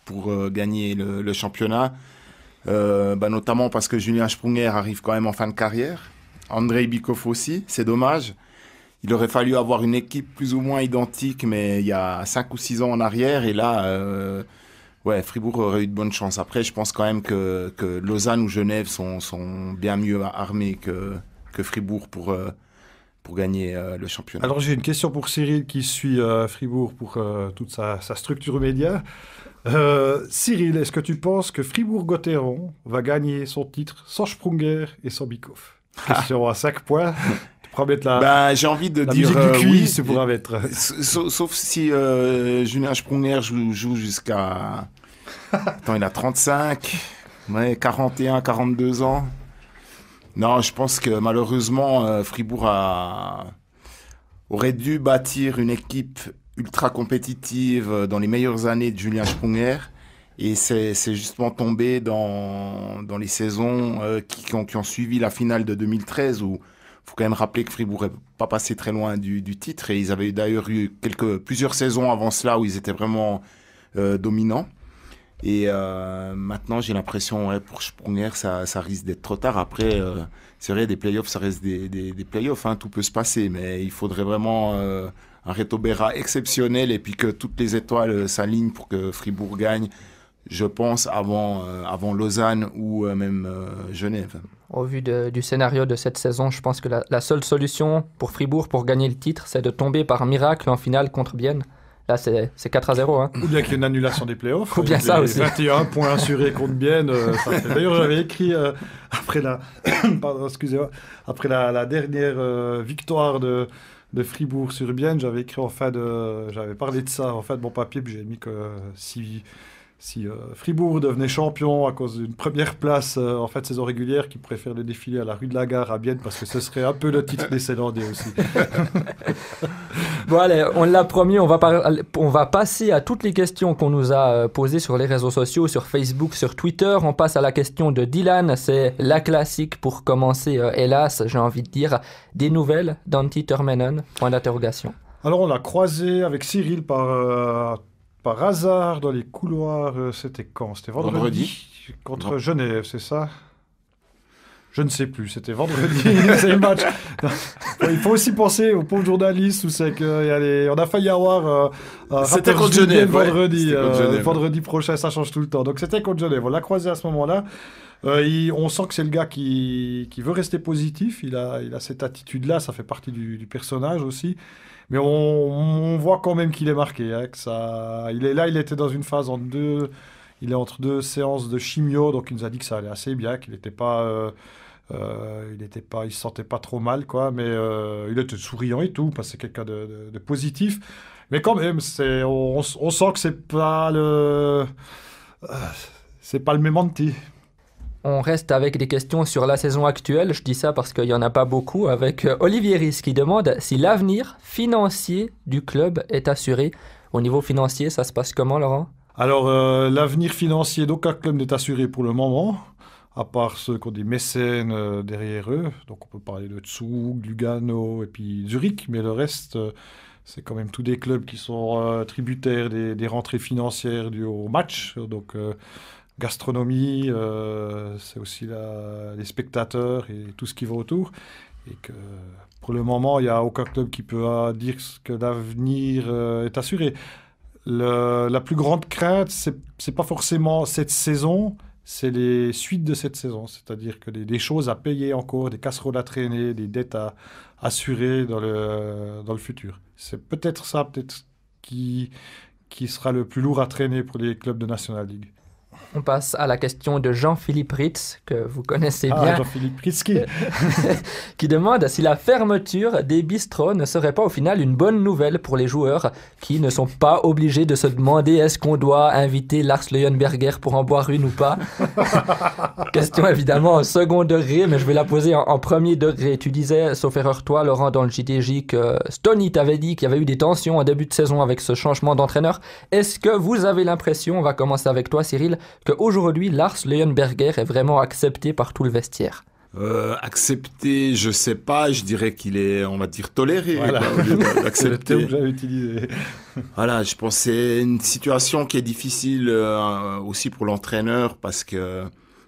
pour gagner le championnat, notamment parce que Julien Sprunger arrive quand même en fin de carrière, Andrei Bikov aussi, c'est dommage. Il aurait fallu avoir une équipe plus ou moins identique, mais il y a 5 ou 6 ans en arrière, et là, Fribourg aurait eu de bonnes chances. Après, je pense quand même que Lausanne ou Genève sont bien mieux armés que Fribourg pour gagner le championnat. Alors j'ai une question pour Cyril qui suit Fribourg pour toute sa structure média. Cyril, est-ce que tu penses que Fribourg-Gotteron va gagner son titre sans Sprunger et sans Bikov? Question à 5 points. Tu pourras mettre j'ai envie de la dire musique du quiz, oui. tu pourras mettre. Sauf si Julien Sprunger joue jusqu'à... Attends, il a 35, 41, 42 ans. Non, je pense que malheureusement, Fribourg aurait dû bâtir une équipe ultra compétitive dans les meilleures années de Julien Sprunger. Et c'est justement tombé dans les saisons qui ont suivi la finale de 2013 où il faut quand même rappeler que Fribourg n'est pas passé très loin du titre. Et ils avaient d'ailleurs eu plusieurs saisons avant cela où ils étaient vraiment dominants. Et maintenant, j'ai l'impression, pour Sprunger, ça risque d'être trop tard. Après, c'est vrai, des playoffs, ça reste des playoffs. Hein, tout peut se passer. Mais il faudrait vraiment un Reto Berra exceptionnel et puis que toutes les étoiles s'alignent pour que Fribourg gagne, je pense, avant Lausanne ou même Genève. Au vu du scénario de cette saison, je pense que la seule solution pour Fribourg pour gagner le titre, c'est de tomber par miracle en finale contre Bienne. Là, c'est 4-0. Hein. Ou bien qu'il y ait une annulation des playoffs. Ou bien ça aussi. 21 points assurés contre Bienne. D'ailleurs, j'avais écrit après la dernière victoire de Fribourg sur Bienne, j'avais écrit j'avais parlé de ça en fait mon papier, puis j'ai mis que si Fribourg devenait champion à cause d'une première place en fait saison régulière, qu'ils préfèrent le défilé à la rue de la Gare à Bienne parce que ce serait un peu le titre des Célandais aussi. Bon allez, on l'a promis, on va passer à toutes les questions qu'on nous a posées sur les réseaux sociaux, sur Facebook, sur Twitter. On passe à la question de Dylan, c'est la classique pour commencer, hélas, j'ai envie de dire, des nouvelles d'Antti Termeinen, point d'interrogation. Alors on l'a croisé avec Cyril par hasard dans les couloirs, c'était quand ? C'était vendredi contre Genève, c'est ça ? Je ne sais plus, c'était vendredi, c'est le match. Il faut aussi penser aux pauvres journalistes où c'est qu'on a failli avoir c'était contre Genève, vendredi, vendredi prochain, ça change tout le temps. Donc c'était contre Genève, on l'a croisé à ce moment-là. On sent que c'est le gars qui veut rester positif, il a cette attitude-là, ça fait partie du personnage aussi. Mais on voit quand même qu'il est marqué. Hein, il était dans une phase il est entre deux séances de chimio, donc il nous a dit que ça allait assez bien, qu'il n'était pas, il se sentait pas trop mal, quoi. Mais il était souriant et tout, parce que c'est quelqu'un de positif. Mais quand même, on sent que c'est pas le même Antti. On reste avec des questions sur la saison actuelle. Je dis ça parce qu'il n'y en a pas beaucoup. Avec Olivier Ries qui demande si l'avenir financier du club est assuré. Au niveau financier, ça se passe comment, Laurent ? Alors, l'avenir financier d'aucun club n'est assuré pour le moment, à part ceux qui ont des mécènes derrière eux. Donc, on peut parler de Zug, Lugano et puis Zurich. Mais le reste, c'est quand même tous des clubs qui sont tributaires des rentrées financières dues au match. Donc, gastronomie, c'est aussi les spectateurs et tout ce qui va autour. Et que pour le moment, il n'y a aucun club qui peut dire que l'avenir est assuré. La plus grande crainte, c'est pas forcément cette saison, c'est les suites de cette saison. C'est-à-dire que des choses à payer encore, des casseroles à traîner, des dettes à assurer dans le futur. C'est peut-être ça, qui sera le plus lourd à traîner pour les clubs de National League. On passe à la question de Jean-Philippe Ritz, que vous connaissez bien. Jean-Philippe Ritz qui demande si la fermeture des bistrots ne serait pas au final une bonne nouvelle pour les joueurs qui ne sont pas obligés de se demander est-ce qu'on doit inviter Lars Leuenberger pour en boire une ou pas. Question évidemment en second degré, mais je vais la poser en premier degré. Tu disais, sauf erreur toi, Laurent, dans le JDJ, que Stoney t'avait dit qu'il y avait eu des tensions en début de saison avec ce changement d'entraîneur. Est-ce que vous avez l'impression, on va commencer avec toi Cyril, qu'aujourd'hui, Lars Leuenberger est vraiment accepté par tout le vestiaire? Accepté, je sais pas, je dirais qu'il est, on va dire, toléré. Voilà. C'est le terme que j'avais utilisé. Voilà, je pense que c'est une situation qui est difficile aussi pour l'entraîneur parce que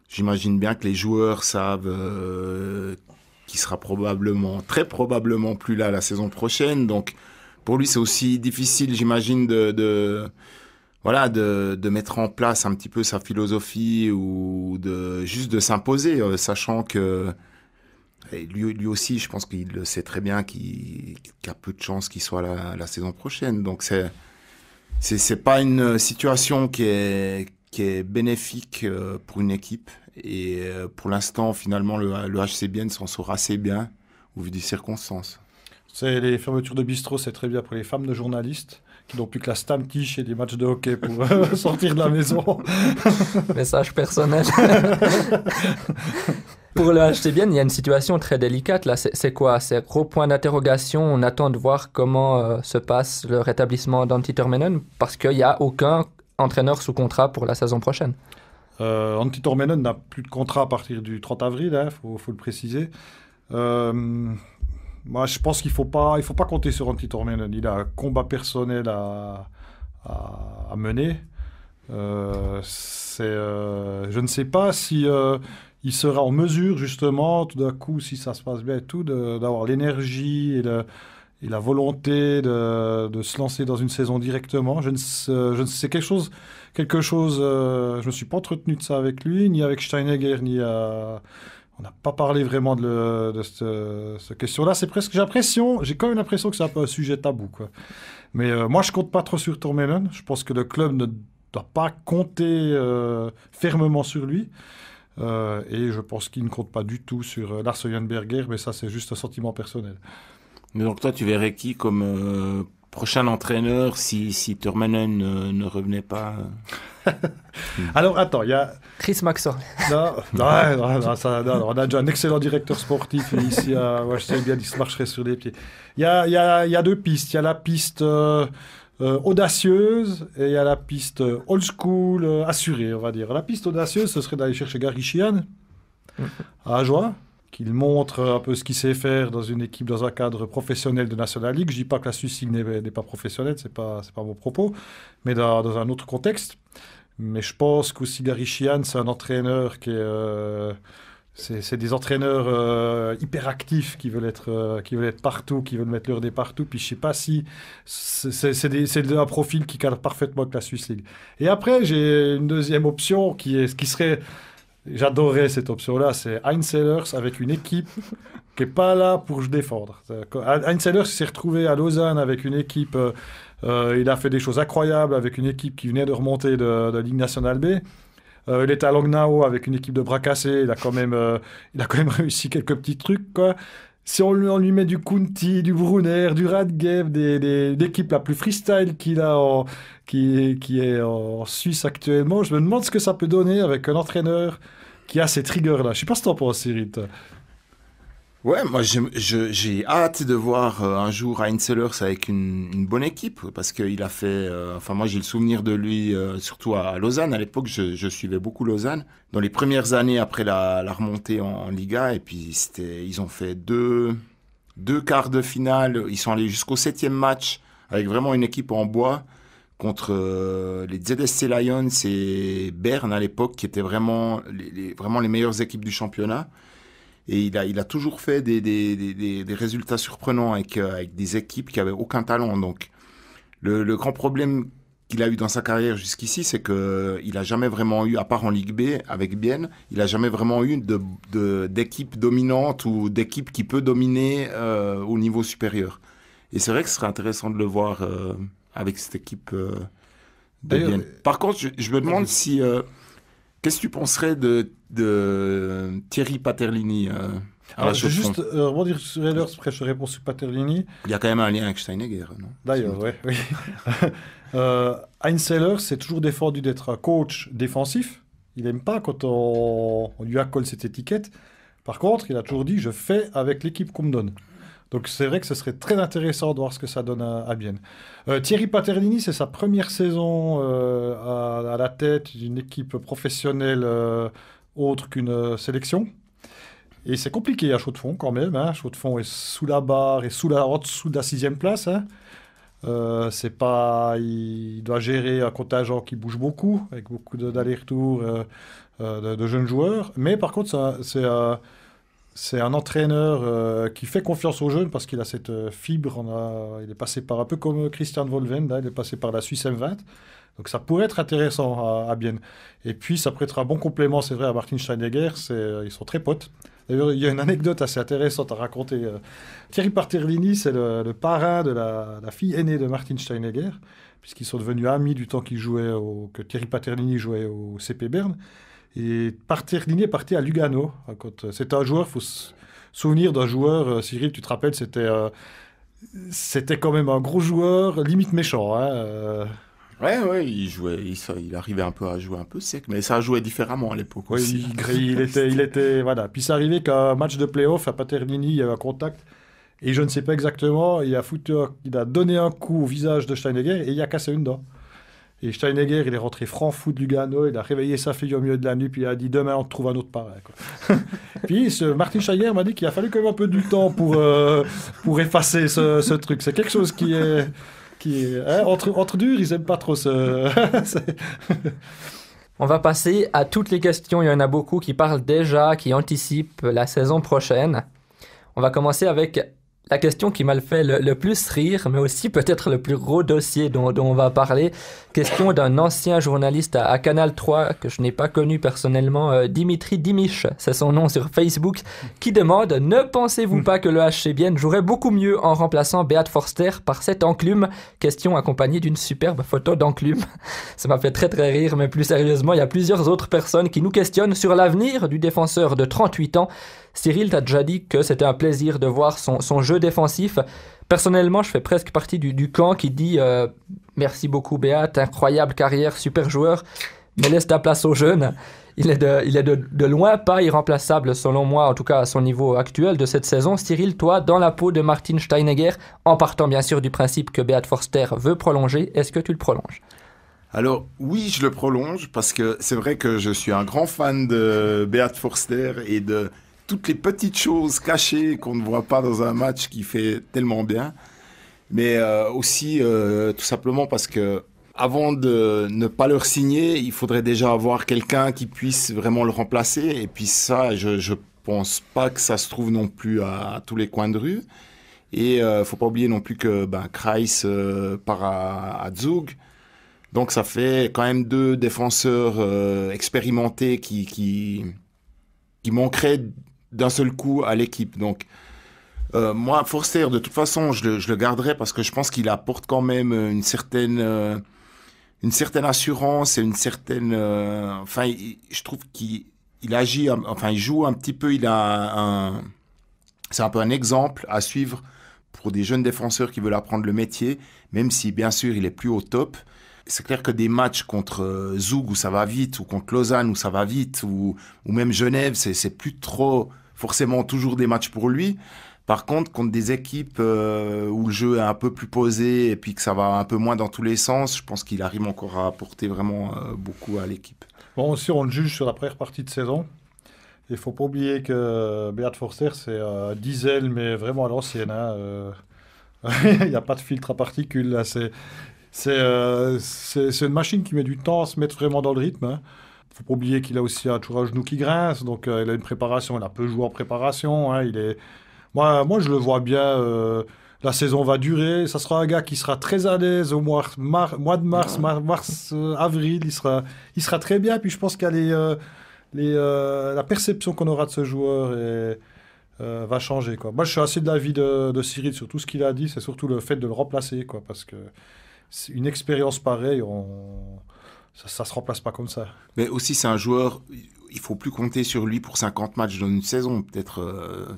j'imagine bien que les joueurs savent qu'il sera très probablement plus là la saison prochaine. Donc, pour lui, c'est aussi difficile, j'imagine, de mettre en place un petit peu sa philosophie ou juste de s'imposer, sachant que lui aussi, je pense qu'il le sait très bien qu'il y a peu de chances qu'il soit là la saison prochaine. Donc, c'est pas une situation qui est bénéfique pour une équipe. Et pour l'instant, finalement, le HC Bienne s'en sort assez bien au vu des circonstances. Les fermetures de bistrot, c'est très bien pour les femmes de journalistes qui n'ont plus que la Stammtisch et des matchs de hockey pour sortir de la maison. Message personnel. Pour le HC Bienne, il y a une situation très délicate. Là, c'est quoi ? C'est un gros point d'interrogation. On attend de voir comment se passe le rétablissement d'Antti Termeinen parce qu'il n'y a aucun entraîneur sous contrat pour la saison prochaine. Antti Tormenon n'a plus de contrat à partir du 30 avril, faut le préciser. Moi, je pense qu'il faut pas compter sur Antti Tormenon. Il a un combat personnel à mener. Je ne sais pas si il sera en mesure, justement, tout d'un coup, si ça se passe bien et tout, d'avoir l'énergie et la volonté de se lancer dans une saison directement. Je ne sais quelque chose. Je me suis pas entretenu de ça avec lui, ni avec Steinegger, on n'a pas parlé vraiment de cette question-là. C'est presque, j'ai quand même l'impression que c'est un peu un sujet tabou, quoi. Mais moi, je compte pas trop sur Tormenon. Je pense que le club ne doit pas compter fermement sur lui. Et je pense qu'il ne compte pas du tout sur Lars Eulenberger, mais ça, c'est juste un sentiment personnel. Mais donc toi, tu verrais qui comme prochain entraîneur si Tormenon ne revenait pas Alors, attends, il y a... Chris Maxwell. Non, on a déjà un excellent directeur sportif ici je sais bien qu'il se marcherait sur les pieds. Il y a deux pistes. Il y a la piste audacieuse et il y a la piste old school assurée, on va dire. La piste audacieuse, ce serait d'aller chercher Gary Sheehan à Ajoie, qu'il montre un peu ce qu'il sait faire dans une équipe, dans un cadre professionnel de National League. Je dis pas que la Suisse n'est pas professionnelle, c'est pas mon propos, mais dans un autre contexte. Mais je pense qu'aussi Gary Sheehan, c'est un entraîneur qui est... c'est des entraîneurs hyperactifs qui veulent être partout, qui veulent mettre leur dé partout. Puis je sais pas si... C'est un profil qui cadre parfaitement avec la Swiss League. Et après, j'ai une deuxième option qui serait... J'adorerais cette option-là, c'est Heinz Sellers avec une équipe qui n'est pas là pour se défendre. Heinz Sellers s'est retrouvé à Lausanne avec une équipe... il a fait des choses incroyables avec une équipe qui venait de remonter de Ligue nationale B. Il était à Langnau avec une équipe de bras cassés. Il a quand même réussi quelques petits trucs, quoi. Si on lui met du Kunti, du Brunner, du Radgeb, l'équipe la plus freestyle qu'il a qui est en Suisse actuellement, je me demande ce que ça peut donner avec un entraîneur qui a cette rigueur-là. Je ne sais pas ce que tu en penses, Cyril. Ouais, moi j'ai hâte de voir un jour Heinz Sellers avec une bonne équipe, parce qu'il a fait, moi j'ai le souvenir de lui surtout à Lausanne. À l'époque, je suivais beaucoup Lausanne dans les premières années après la remontée en Liga, et puis ils ont fait deux quarts de finale. Ils sont allés jusqu'au 7e match avec vraiment une équipe en bois contre les ZSC Lions et Berne à l'époque, qui étaient vraiment les meilleures équipes du championnat. Et il a toujours fait des résultats surprenants avec des équipes qui n'avaient aucun talent. Donc, le grand problème qu'il a eu dans sa carrière jusqu'ici, c'est qu'il n'a jamais vraiment eu, à part en Ligue B avec Bienne, il n'a jamais vraiment eu d'équipe dominante ou d'équipe qui peut dominer au niveau supérieur. Et c'est vrai que ce serait intéressant de le voir avec cette équipe de Bienne. Par contre, je me demande si... qu'est-ce que tu penserais de Thierry Paterlini Alors, je vais juste rebondir sur Ehlers, après je réponds sur Paterlini. Il y a quand même un lien avec Steinegger, non? D'ailleurs, oui. Heinz Sellers s'est toujours défendu d'être un coach défensif. Il n'aime pas quand on lui accole cette étiquette. Par contre, il a toujours dit « je fais avec l'équipe qu'on me donne ». Donc c'est vrai que ce serait très intéressant de voir ce que ça donne à Bienne. Thierry Paterlini, c'est sa première saison à la tête d'une équipe professionnelle autre qu'une sélection. Et c'est compliqué à Chaux-de-Fonds quand même. Chaux-de-Fonds est sous la barre et en dessous de la 6e place. Il doit gérer un contingent qui bouge beaucoup, avec beaucoup d'allers-retours de jeunes joueurs. Mais par contre, c'est un entraîneur qui fait confiance aux jeunes parce qu'il a cette fibre. Il est passé par un peu comme Christian Volven, il est passé par la Suisse M20. Donc ça pourrait être intéressant à Bienne. Et puis ça pourrait être un bon complément, c'est vrai, à Martin Steinegger. Ils sont très potes. D'ailleurs, il y a une anecdote assez intéressante à raconter. Thierry Paterlini, c'est le parrain de la fille aînée de Martin Steinegger, puisqu'ils sont devenus amis du temps que Thierry Paterlini jouait au CP Berne. Et Paterlini est parti à Lugano. C'était un joueur, il faut se souvenir d'un joueur, Cyril, tu te rappelles, c'était quand même un gros joueur, limite méchant. Ouais, il arrivait un peu à jouer un peu sec, mais ça jouait différemment à l'époque aussi. Il était, voilà. Puis c'est arrivé qu'un match de play-off à Paterlini, il y avait un contact, et je ne sais pas exactement, il a donné un coup au visage de Steinegger et il a cassé une dent. Et Steinegger, il est rentré franc fou de Lugano, il a réveillé sa fille au milieu de la nuit, puis il a dit demain on te trouve un autre pareil. Quoi. Puis Martin Steinegger m'a dit qu'il a fallu quand même un peu du temps pour effacer ce truc. C'est quelque chose qui est hein, entre durs, ils aiment pas trop ce. On va passer à toutes les questions. Il y en a beaucoup qui parlent déjà, qui anticipent la saison prochaine. On va commencer avec la question qui m'a fait le plus rire, mais aussi peut-être le plus gros dossier dont on va parler. Question d'un ancien journaliste à Canal 3 que je n'ai pas connu personnellement, Dimitri Dimich, c'est son nom sur Facebook, qui demande « Ne pensez-vous pas que le HC Bienne jouerait beaucoup mieux en remplaçant Beat Forster par cette enclume ?» Question accompagnée d'une superbe photo d'enclume. Ça m'a fait très très rire, mais plus sérieusement, il y a plusieurs autres personnes qui nous questionnent sur l'avenir du défenseur de 38 ans. Cyril, t'as déjà dit que c'était un plaisir de voir son jeu défensif. Personnellement, je fais presque partie du camp qui dit merci beaucoup Beat, incroyable carrière, super joueur, mais laisse ta place aux jeunes. Il est de loin pas irremplaçable selon moi, en tout cas à son niveau actuel de cette saison. Cyril, toi, dans la peau de Martin Steinegger, en partant bien sûr du principe que Beat Forster veut prolonger, est-ce que tu le prolonges ? Alors oui, je le prolonge parce que c'est vrai que je suis un grand fan de Beat Forster et de toutes les petites choses cachées qu'on ne voit pas dans un match qui fait tellement bien. Mais aussi tout simplement parce que avant de ne pas le signer, il faudrait déjà avoir quelqu'un qui puisse vraiment le remplacer. Et puis ça, je pense pas que ça se trouve non plus à tous les coins de rue. Et faut pas oublier non plus que Kreis part à Zug. Donc ça fait quand même 2 défenseurs expérimentés qui manqueraient d'un seul coup à l'équipe. Donc moi, Forster, de toute façon, je le garderai parce que je pense qu'il apporte quand même une certaine assurance et une certaine... je trouve qu'il agit, il joue un petit peu, c'est un peu un exemple à suivre pour des jeunes défenseurs qui veulent apprendre le métier, même si, bien sûr, il est plus au top. C'est clair que des matchs contre Zug où ça va vite, ou contre Lausanne où ça va vite, ou même Genève, c'est plus trop forcément toujours des matchs pour lui. Par contre, contre des équipes où le jeu est un peu plus posé et puis que ça va un peu moins dans tous les sens, je pense qu'il arrive encore à apporter vraiment beaucoup à l'équipe. Bon, aussi, on le juge sur la première partie de saison. Il ne faut pas oublier que Beat Forster, c'est diesel, mais vraiment à l'ancienne. Il n'y a pas de filtre à particules. Là. C'est une machine qui met du temps à se mettre vraiment dans le rythme. Il ne faut pas oublier qu'il a aussi toujours un genou qui grince, donc il a une préparation, il a peu joué en préparation. Moi, je le vois bien. La saison va durer. Ça sera un gars qui sera très à l'aise au mois de mars, avril. Il sera très bien. Puis je pense qu'il y a la perception qu'on aura de ce joueur va changer. Quoi. Moi, je suis assez de l'avis de Cyril sur tout ce qu'il a dit. C'est surtout le fait de le remplacer. Quoi, parce que une expérience pareille, ça ne se remplace pas comme ça. Mais aussi, c'est un joueur... Il ne faut plus compter sur lui pour 50 matchs dans une saison. Peut-être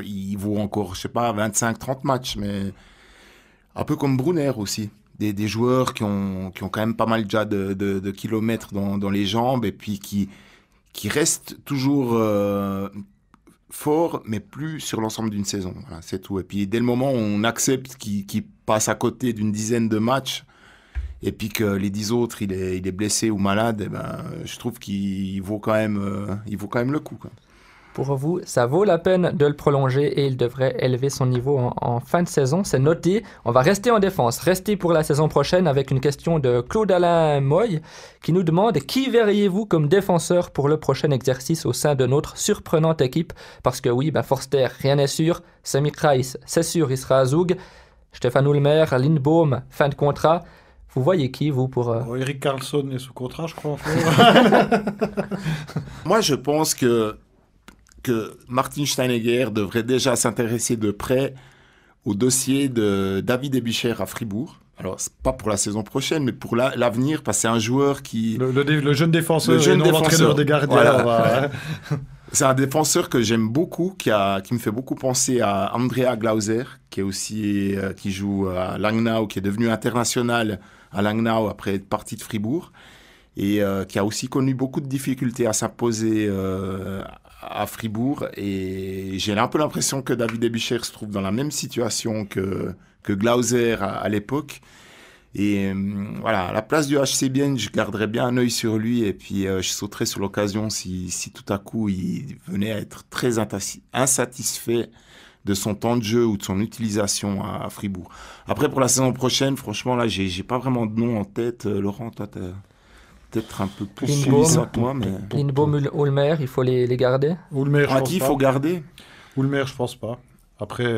il vaut encore, je sais pas, 25-30 matchs. Mais un peu comme Brunner aussi. Des joueurs qui ont quand même pas mal déjà de kilomètres dans les jambes et puis qui restent toujours forts, mais plus sur l'ensemble d'une saison. Voilà, c'est tout. Et puis dès le moment où on accepte qu'il passe à côté d'une dizaine de matchs, et puis que les 10 autres, il est blessé ou malade, je trouve qu'il vaut quand même le coup. Quoi. Pour vous, ça vaut la peine de le prolonger et il devrait élever son niveau en fin de saison. C'est noté. On va rester en défense. Rester pour la saison prochaine avec une question de Claude-Alain Moy qui nous demande « Qui verriez-vous comme défenseur pour le prochain exercice au sein de notre surprenante équipe ?» Parce que oui, Forster, rien n'est sûr. Sami Kreis, c'est sûr, il sera à Zug. Stéphane Ulmer, Lindbaum, fin de contrat. Vous voyez qui, vous, pour... Eric Carlson est sous contrat, je crois. Moi, je pense que Martin Steinegger devrait déjà s'intéresser de près au dossier de David Ebicher à Fribourg. Alors, c'est pas pour la saison prochaine, mais pour l'avenir, parce que c'est un joueur qui... Le jeune défenseur, l'entraîneur des gardiens. Voilà. C'est un défenseur que j'aime beaucoup, qui me fait beaucoup penser à Andrea Glauser, qui est aussi qui joue à Langnau, qui est devenu international à Langnau après être parti de Fribourg, et qui a aussi connu beaucoup de difficultés à s'imposer à Fribourg. Et j'ai un peu l'impression que David Ebicher se trouve dans la même situation que Glauser à l'époque. Et voilà, à la place du HC Bienne, je garderais bien un œil sur lui et puis je sauterais sur l'occasion si tout à coup il venait à être très insatisfait de son temps de jeu ou de son utilisation à Fribourg. Après, pour la saison prochaine, franchement, là, j'ai pas vraiment de nom en tête. Laurent, toi, t'as peut-être un peu plus suivi ça que moi, mais... Lindbaum, Ulmer, il faut les garder. Ulmer, je pense qui il pas. faut garder? Ulmer, je pense pas. Après,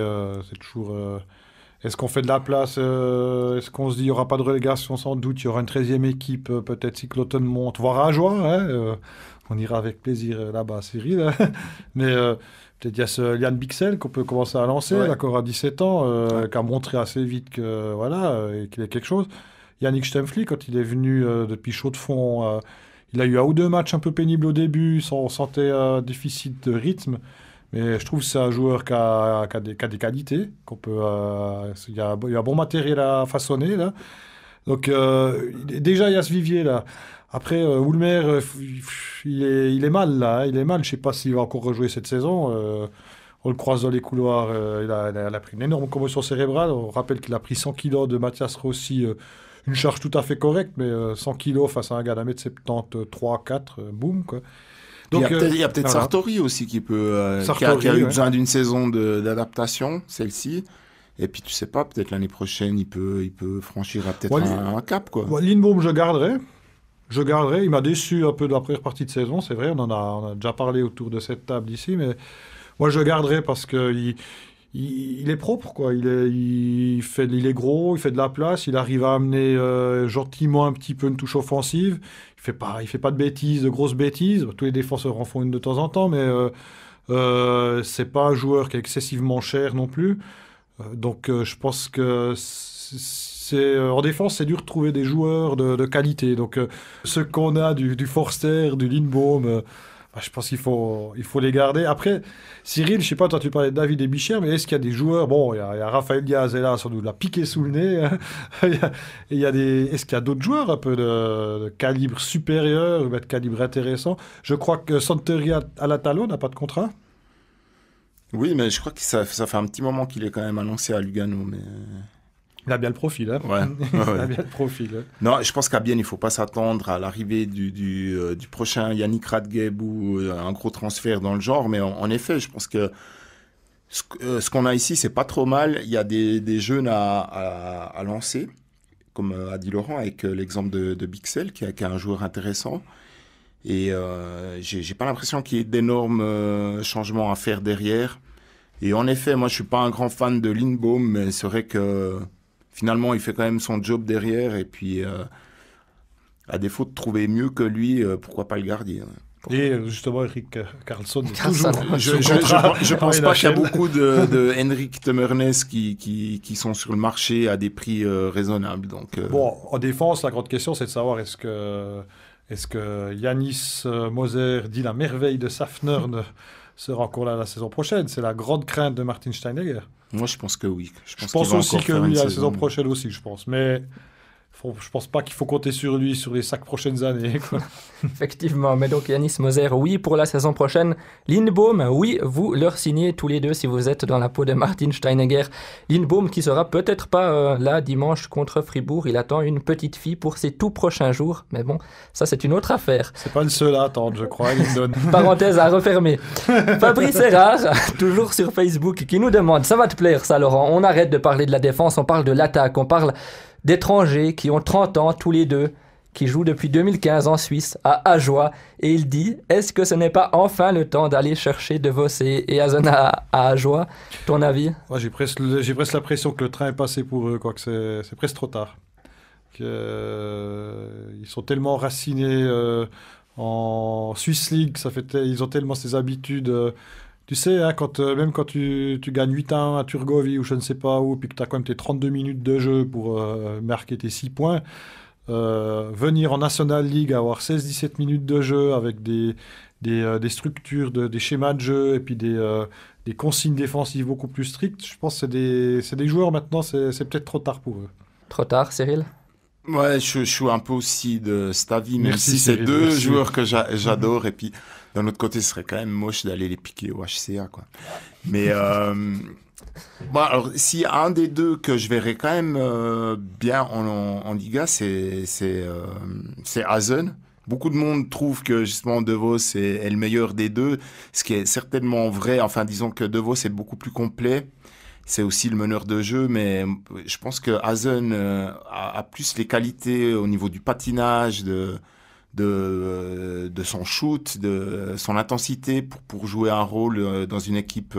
c'est toujours... Est-ce qu'on fait de la place Est-ce qu'on se dit il n'y aura pas de relégation? Sans doute, il y aura une 13e équipe, peut-être si Cloton monte, voire Ajoie. Hein, on ira avec plaisir là-bas, Cyril. Hein. Mais peut-être il y a ce Yann Bixel qu'on peut commencer à lancer, d'accord, à 17 ans, qui a montré assez vite que, voilà, qu'il est quelque chose. Yannick Stempfli, quand il est venu depuis Chaux-de-Fonds, il a eu un ou deux matchs un peu pénibles au début, on sentait un déficit de rythme. Mais je trouve que c'est un joueur qui a des qualités. Il y a un bon matériel à façonner, là. Donc, déjà, il y a ce vivier, là. Après, Ulmer, il est mal, là. Hein. Il est mal. Je ne sais pas s'il va encore rejouer cette saison. On le croise dans les couloirs. Il a pris une énorme commotion cérébrale. On rappelle qu'il a pris 100 kilos de Mathias Rossi. Une charge tout à fait correcte, mais 100 kilos face à un gars d'1 m 73, 4, boum, quoi. Donc, il y a peut-être Sartori aussi qui a eu besoin d'une saison d'adaptation, celle-ci. Et puis tu sais pas, peut-être l'année prochaine, il peut franchir peut-être un cap, quoi. Lindbaum, je garderai. Il m'a déçu un peu de la première partie de saison, c'est vrai. On a déjà parlé autour de cette table ici, mais moi je garderai parce que il est propre, quoi. Il est gros, il fait de la place, il arrive à amener gentiment un petit peu une touche offensive. Il fait pas de bêtises, de grosses bêtises. Tous les défenseurs en font une de temps en temps, mais c'est pas un joueur qui est excessivement cher non plus. Donc je pense que en défense, c'est dur de trouver des joueurs de qualité. Donc ce qu'on a du Forster, du Lindbaum, je pense qu'il faut les garder. Après, Cyril, je sais pas, toi tu parlais de David et Bichère, mais est-ce qu'il y a des joueurs... Bon, il y a Raphaël Diaz, et là, sans doute, l'a piqué sous le nez. Hein. Est-ce qu'il y a d'autres joueurs un peu de calibre supérieur, ou de calibre intéressant? Je crois que Santeri Alatalo n'a pas de contrat. Oui, mais je crois que ça fait un petit moment qu'il est quand même annoncé à Lugano, mais... Il a bien le profil, hein. Ouais. Il a bien le profil. Hein. Non, je pense qu'à Bienne, il ne faut pas s'attendre à l'arrivée du prochain Yannick Radgeb ou un gros transfert dans le genre. Mais en effet, je pense que ce qu'on a ici, c'est pas trop mal. Il y a des jeunes à lancer, comme a dit Laurent, avec l'exemple de Bixel, qui est un joueur intéressant. Et j'ai pas l'impression qu'il y ait d'énormes changements à faire derrière. Et en effet, moi, je suis pas un grand fan de Lindbaum, mais c'est vrai que... Finalement, il fait quand même son job derrière et puis, à défaut de trouver mieux que lui, pourquoi pas le garder. Et justement, Eric Karlsson est Karlsson. toujours Je pense pas qu'il y a beaucoup de Henrik Temernes qui sont sur le marché à des prix raisonnables. Donc, Bon, en défense, la grande question, c'est de savoir est-ce que Yanis Moser, dit la merveille de Safner, sera encore là la saison prochaine. C'est la grande crainte de Martin Steinegger. Moi, je pense que oui. Je pense aussi que lui, la saison prochaine aussi, je pense. Mais je pense pas qu'il faut compter sur lui sur les 5 prochaines années. Quoi. Effectivement, mais donc Yanis Moser, oui pour la saison prochaine. Lindbaum, oui, vous leur signez tous les deux si vous êtes dans la peau de Martin Steinegger. Lindbaum qui sera peut-être pas là dimanche contre Fribourg. Il attend une petite fille pour ses tout prochains jours. Mais bon, ça c'est une autre affaire. C'est pas le seul à attendre, je crois, Lindon. Parenthèse à refermer. Fabrice Erard, toujours sur Facebook, qui nous demande, ça va te plaire ça Laurent, on arrête de parler de la défense, on parle de l'attaque, on parle d'étrangers qui ont 30 ans tous les deux, qui jouent depuis 2015 en Suisse, à Ajoie, et il dit, est-ce que ce n'est pas enfin le temps d'aller chercher De Vos et Azona à Ajoie? Ton avis? Ouais, j'ai presque l'impression que le train est passé pour eux, quoi, que c'est presque trop tard. Ils sont tellement racinés en Swiss League, ils ont tellement ces habitudes... Tu sais, hein, même quand tu gagnes 8-1 à Turgovie ou je ne sais pas où, puis que tu as quand même tes 32 minutes de jeu pour marquer tes 6 points, venir en National League, avoir 16-17 minutes de jeu avec des structures, des schémas de jeu et puis des consignes défensives beaucoup plus strictes, je pense que c'est des joueurs maintenant, c'est peut-être trop tard pour eux. Trop tard, Cyril? Ouais, je suis un peu aussi de cet avis, même Merci, si c'est Cyril, deux merci. joueurs que j'adore. Et puis, d'un autre côté, ce serait quand même moche d'aller les piquer au HCA, quoi. Mais Bon, alors, s'il y a un des deux que je verrais quand même bien en Liga, c'est Hazen. Beaucoup de monde trouve que justement De Vos est le meilleur des deux, ce qui est certainement vrai. Enfin, disons que De Vos est beaucoup plus complet. C'est aussi le meneur de jeu, mais je pense que Hazen a plus les qualités au niveau du patinage, de son shoot, de son intensité pour jouer un rôle dans une équipe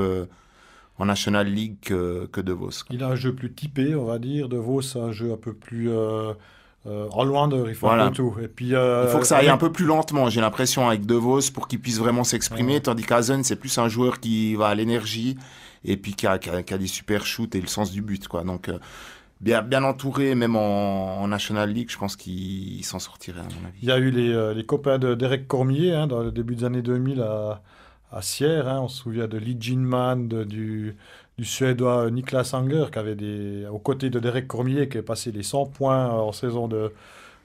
en National League que De Vos. Il a un jeu plus typé, on va dire. De Vos a un jeu un peu plus en loin, il faut un peu tout. Et puis, il faut que ça aille un peu plus lentement, j'ai l'impression, avec De Vos, pour qu'il puisse vraiment s'exprimer, tandis qu'Hazen, c'est plus un joueur qui va à l'énergie et puis qui a des super shoots et le sens du but, quoi. Donc, bien entouré, même en National League, je pense qu'il s'en sortirait, à mon avis. Il y a eu les copains de Derek Cormier, dans le début des années 2000 à Sierre. On se souvient de Lee Jinman, du Suédois Niklas Anger, qui avait aux côtés de Derek Cormier, qui est passé les 100 points en saison de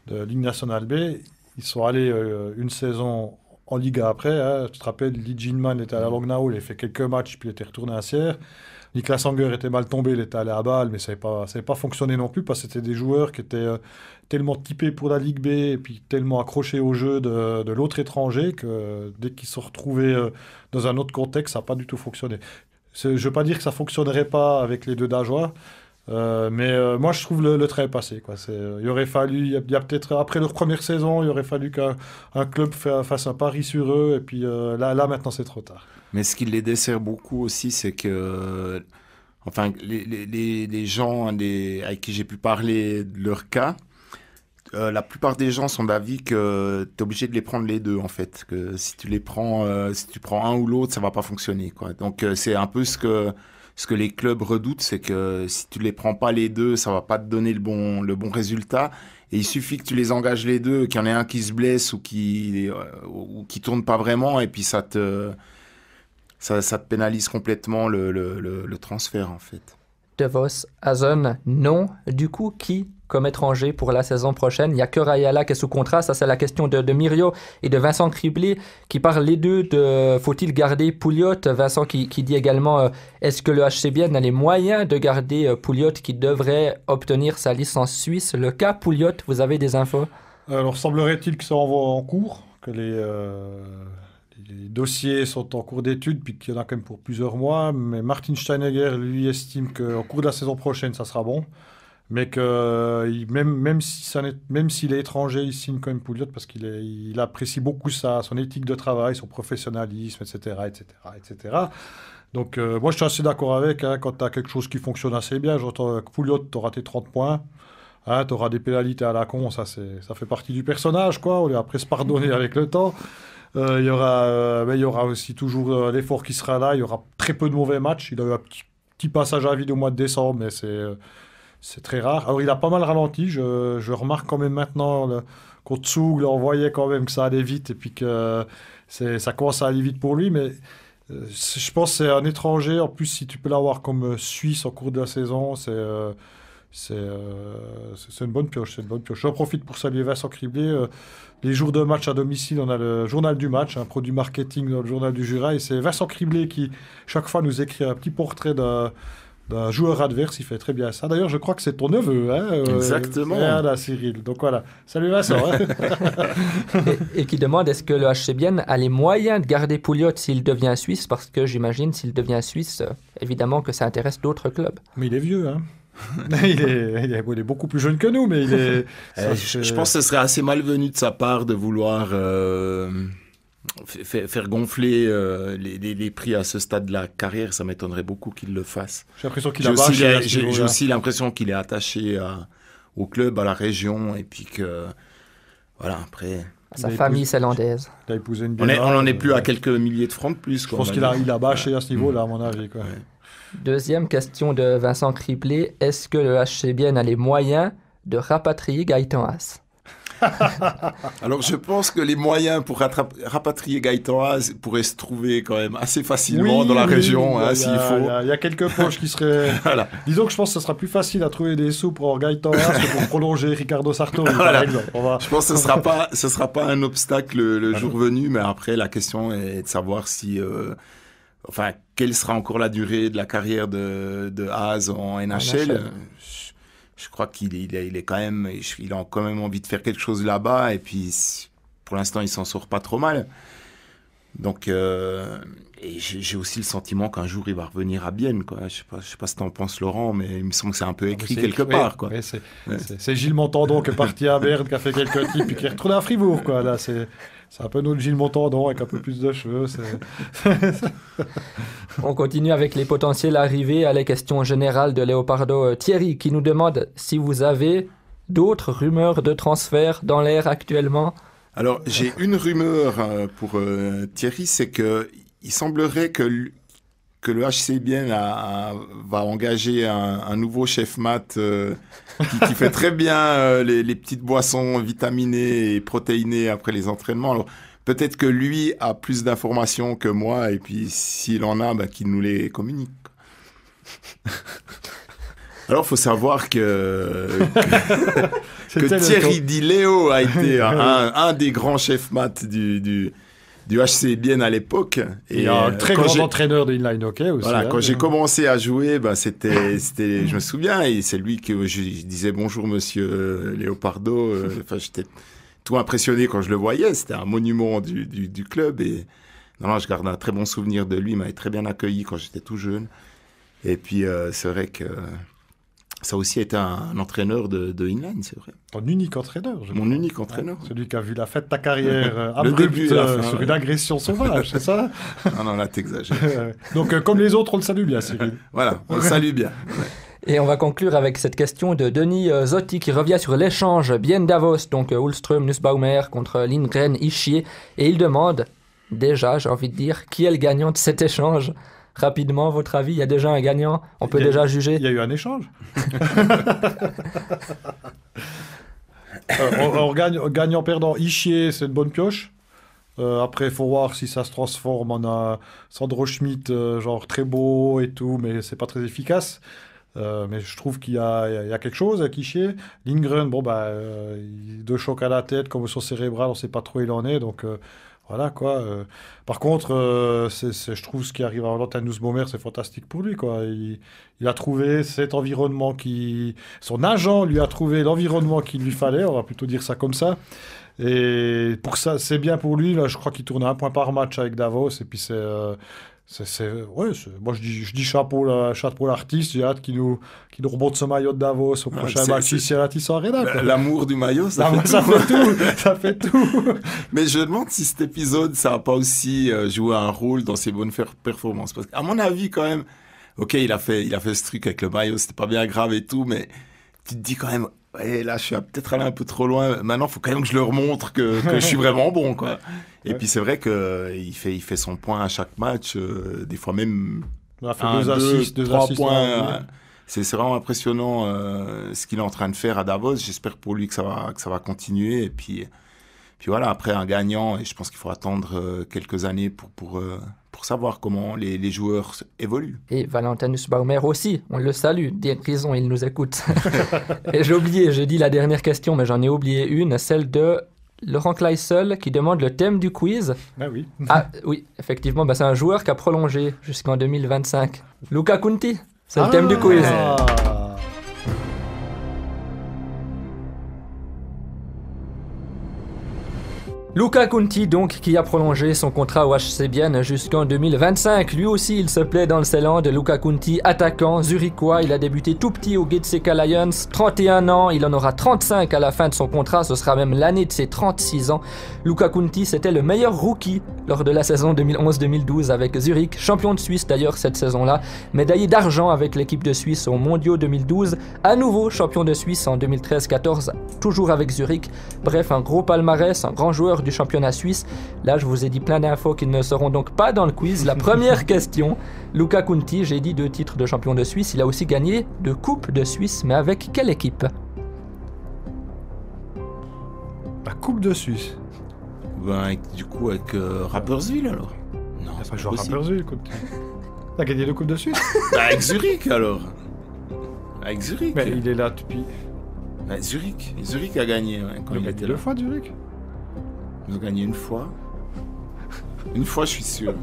Ligue nationale B. Ils sont allés une saison en Liga après. Tu te rappelles, Lee Jinman était à la Langnau, il a fait quelques matchs, puis il était retourné à Sierre. Niklas Anger était mal tombé, il était allé à Bâle, mais ça n'avait pas fonctionné non plus, parce que c'était des joueurs qui étaient tellement typés pour la Ligue B, et puis tellement accrochés au jeu de l'autre étranger, que dès qu'ils se retrouvaient dans un autre contexte, ça n'a pas du tout fonctionné. Je ne veux pas dire que ça ne fonctionnerait pas avec les deux d'Ajoie, mais moi je trouve le trait passé, quoi. Il aurait fallu, il y a peut-être après leur première saison, il aurait fallu qu'un club fasse un pari sur eux, et puis là maintenant c'est trop tard. Mais ce qui les dessert beaucoup aussi, c'est que les gens avec qui j'ai pu parler de leur cas, la plupart des gens sont d'avis que tu es obligé de les prendre les deux, en fait. Que si tu prends un ou l'autre, ça va pas fonctionner, quoi. Donc c'est un peu ce que les clubs redoutent, c'est que si tu les prends pas les deux, ça va pas te donner le bon résultat. Et il suffit que tu les engages les deux, qu'il y en ait un qui se blesse ou qui tourne pas vraiment, et puis ça te pénalise complètement le transfert, en fait. De Vos, Hazen, non. Du coup, qui comme étranger pour la saison prochaine? Il n'y a que Rayala qui est sous contrat. Ça, c'est la question de Mirio et de Vincent Criblé qui parlent les deux de faut-il garder Pouliot. Vincent qui dit également est-ce que le HCBN a les moyens de garder Pouliot qui devrait obtenir sa licence suisse? Le cas Pouliot, vous avez des infos? Alors, semblerait-il que ça envoie en cours, que les dossiers sont en cours d'étude, puis qu'il y en a quand même pour plusieurs mois. Mais Martin Steinegger, lui, estime qu'au cours de la saison prochaine, ça sera bon. Mais que même s'il est étranger, il signe quand même Pouliot parce qu'il apprécie beaucoup son éthique de travail, son professionnalisme, etc. Donc, moi, je suis assez d'accord avec. Quand tu as quelque chose qui fonctionne assez bien, j'entends que Pouliot, tu auras tes 30 points. Tu auras des pénalités à la con, ça fait partie du personnage, quoi. On lui a après se pardonner avec le temps. Il y aura aussi toujours l'effort qui sera là. Il y aura très peu de mauvais matchs. Il a eu un petit passage à vide au mois de décembre, mais c'est très rare. Alors, il a pas mal ralenti. Je remarque quand même maintenant contre Zug, on voyait quand même que ça allait vite et puis que ça commence à aller vite pour lui. Mais je pense que c'est un étranger. En plus, si tu peux l'avoir comme Suisse en cours de la saison, c'est une bonne pioche. J'en profite pour saluer Vincent Criblé. Les jours de match à domicile, on a le journal du match, un produit marketing dans le journal du Jura. Et c'est Vincent Criblé qui, chaque fois, nous écrit un petit portrait d'un joueur adverse. Il fait très bien ça. D'ailleurs, je crois que c'est ton neveu. Exactement. Voilà, Cyril. Donc voilà. Salut Vincent. et qui demande est-ce que le HCBN a les moyens de garder Pouliot s'il devient suisse? Parce que j'imagine, s'il devient suisse, évidemment que ça intéresse d'autres clubs. Mais il est vieux, hein. il est beaucoup plus jeune que nous, mais il est... je pense que ce serait assez malvenu de sa part de vouloir faire gonfler les prix à ce stade de la carrière. Ça m'étonnerait beaucoup qu'il le fasse. J'ai l'impression qu'il a bâché. J'ai aussi l'impression qu'il est attaché au club, à la région, et puis que... Voilà, après... Sa famille zélandaise. Il a épousé une on n'en est plus à quelques milliers de francs de plus. Je pense qu'il a bâché à ce niveau-là, à mon avis. Quoi. Ouais. Deuxième question de Vincent Criblé. Est-ce que le HCBN a les moyens de rapatrier Gaëtan Haas? Alors, je pense que les moyens pour rapatrier Gaëtan Haas pourraient se trouver quand même assez facilement dans la région, s'il faut. Il y a quelques poches qui seraient... Voilà. Disons que je pense que ce sera plus facile à trouver des sous pour Gaëtan Haas que pour prolonger Ricardo Sartori, par exemple. Je pense que ce sera pas un obstacle le jour venu, mais après, la question est de savoir si... Enfin, quelle sera encore la durée de la carrière de Haas en NHL? Je crois qu'il est quand même, il a quand même envie de faire quelque chose là-bas. Et puis, pour l'instant, il s'en sort pas trop mal. Donc, et j'ai aussi le sentiment qu'un jour, il va revenir à Bienne, quoi. Je sais pas ce que t'en penses, Laurent, mais il me semble que c'est un peu écrit quelque part, quoi. C'est Gilles Montandon qui est parti à Berne, qui a fait quelques clips, puis qui est retourné à Fribourg, quoi. Là, c'est un peu notre Gilles Montandon avec un peu plus de cheveux. On continue avec les potentiels arrivés à la question générale de Leopardo. Thierry qui nous demande si vous avez d'autres rumeurs de transfert dans l'air actuellement. Alors, j'ai une rumeur pour Thierry, c'est que il semblerait que le HC Bienne va engager un nouveau chef maths qui fait très bien les petites boissons vitaminées et protéinées après les entraînements. Alors, peut-être que lui a plus d'informations que moi, et puis s'il en a, qu'il nous les communique. Alors, il faut savoir que Thierry Di Leo a été un des grands chefs maths du HC Bienne à l'époque. Et un très grand entraîneur de inline hockey aussi. Voilà, quand j'ai commencé à jouer, c'était, je me souviens, et c'est lui que je disais bonjour monsieur Leopardo. Enfin, j'étais tout impressionné quand je le voyais. C'était un monument du club. Et non, je garde un très bon souvenir de lui. Il m'avait très bien accueilli quand j'étais tout jeune. Et puis, c'est vrai que ça aussi a été un entraîneur de inline, c'est vrai. Ton unique entraîneur. Mon unique entraîneur. Celui qui a vu la fête de ta carrière abrupte sur une agression sauvage, c'est ça? Non, là, t'exagères. Donc, comme les autres, on le salue bien, Cyril. Voilà, on le salue bien. Ouais. Et on va conclure avec cette question de Denis Zotti qui revient sur l'échange Bienne-Davos, donc Ulström, Nussbaumer contre Lindgren, Ischier. Et il demande, déjà, j'ai envie de dire, qui est le gagnant de cet échange? Rapidement, votre avis, il y a déjà un gagnant? On peut déjà juger? Il y a eu un échange. Gagnant-perdant, Ischier, c'est une bonne pioche. Après, il faut voir si ça se transforme en un Sandro Schmidt, genre très beau et tout, mais c'est pas très efficace. Mais je trouve qu'il y a quelque chose avec Ischier. Lindgren, deux chocs à la tête, commotion cérébrale, on ne sait pas trop où il en est, donc... Voilà quoi. Par contre, je trouve ce qui arrive à Valentin Nussbaumer, c'est fantastique pour lui quoi. Il a trouvé cet environnement son agent lui a trouvé l'environnement qu'il lui fallait. On va plutôt dire ça comme ça. Et pour ça, c'est bien pour lui. Là, je crois qu'il tourne à 1 point par match avec Davos. Et puis moi je dis chapeau l'artiste. J'ai hâte qu'il nous remonte ce maillot de Davos au prochain match ici à la Tissot Arena. L'amour du maillot, ça fait tout. Mais je me demande si cet épisode, ça n'a pas aussi joué un rôle dans ses bonnes performances. Parce qu'à mon avis, quand même, ok, il a fait ce truc avec le maillot, c'était pas bien grave et tout, mais tu te dis quand même, ouais, là, je suis peut-être allé un peu trop loin. Maintenant, il faut quand même que je leur montre que je suis vraiment bon, quoi. Et puis, c'est vrai qu'il fait son point à chaque match, des fois même... Il a fait 2 assists, 3 points. C'est vraiment impressionnant ce qu'il est en train de faire à Davos. J'espère pour lui que ça va continuer. Et puis voilà, après un gagnant, et je pense qu'il faut attendre quelques années pour savoir comment les joueurs évoluent. Et Valentin Nussbaumer aussi, on le salue. Des raisons, il nous écoute. Et j'ai dit la dernière question, mais j'en ai oublié une, celle de Laurent Kleissel qui demande le thème du quiz. Ah oui. Ah oui, effectivement, c'est un joueur qui a prolongé jusqu'en 2025. Luca Kunti, c'est le thème du quiz. Luca Kunti, donc, qui a prolongé son contrat au HC Bienne jusqu'en 2025. Lui aussi, il se plaît dans le Seeland. Luca Kunti, attaquant zurichois. Il a débuté tout petit au Getseka Lions. 31 ans, il en aura 35 à la fin de son contrat. Ce sera même l'année de ses 36 ans. Luca Kunti, c'était le meilleur rookie lors de la saison 2011-2012 avec Zurich. Champion de Suisse d'ailleurs cette saison-là. Médaillé d'argent avec l'équipe de Suisse aux Mondiaux 2012. À nouveau champion de Suisse en 2013-14, toujours avec Zurich. Bref, un gros palmarès, un grand joueur du championnat suisse. Là, je vous ai dit plein d'infos qui ne seront donc pas dans le quiz. La première question, Luca Kunti, j'ai dit 2 titres de champion de Suisse. Il a aussi gagné 2 coupes de Suisse, mais avec quelle équipe? La coupe de Suisse. Du coup, avec Rapperswil alors. Non, c'est pas joueur Rapperswil. T'as gagné 2 coupes de Suisse? Avec Zurich alors. Avec Zurich. Mais il est là depuis... Zurich a gagné quand il était là. 2 fois Zurich. Ils ont gagné 1 fois. 1 fois, je suis sûr.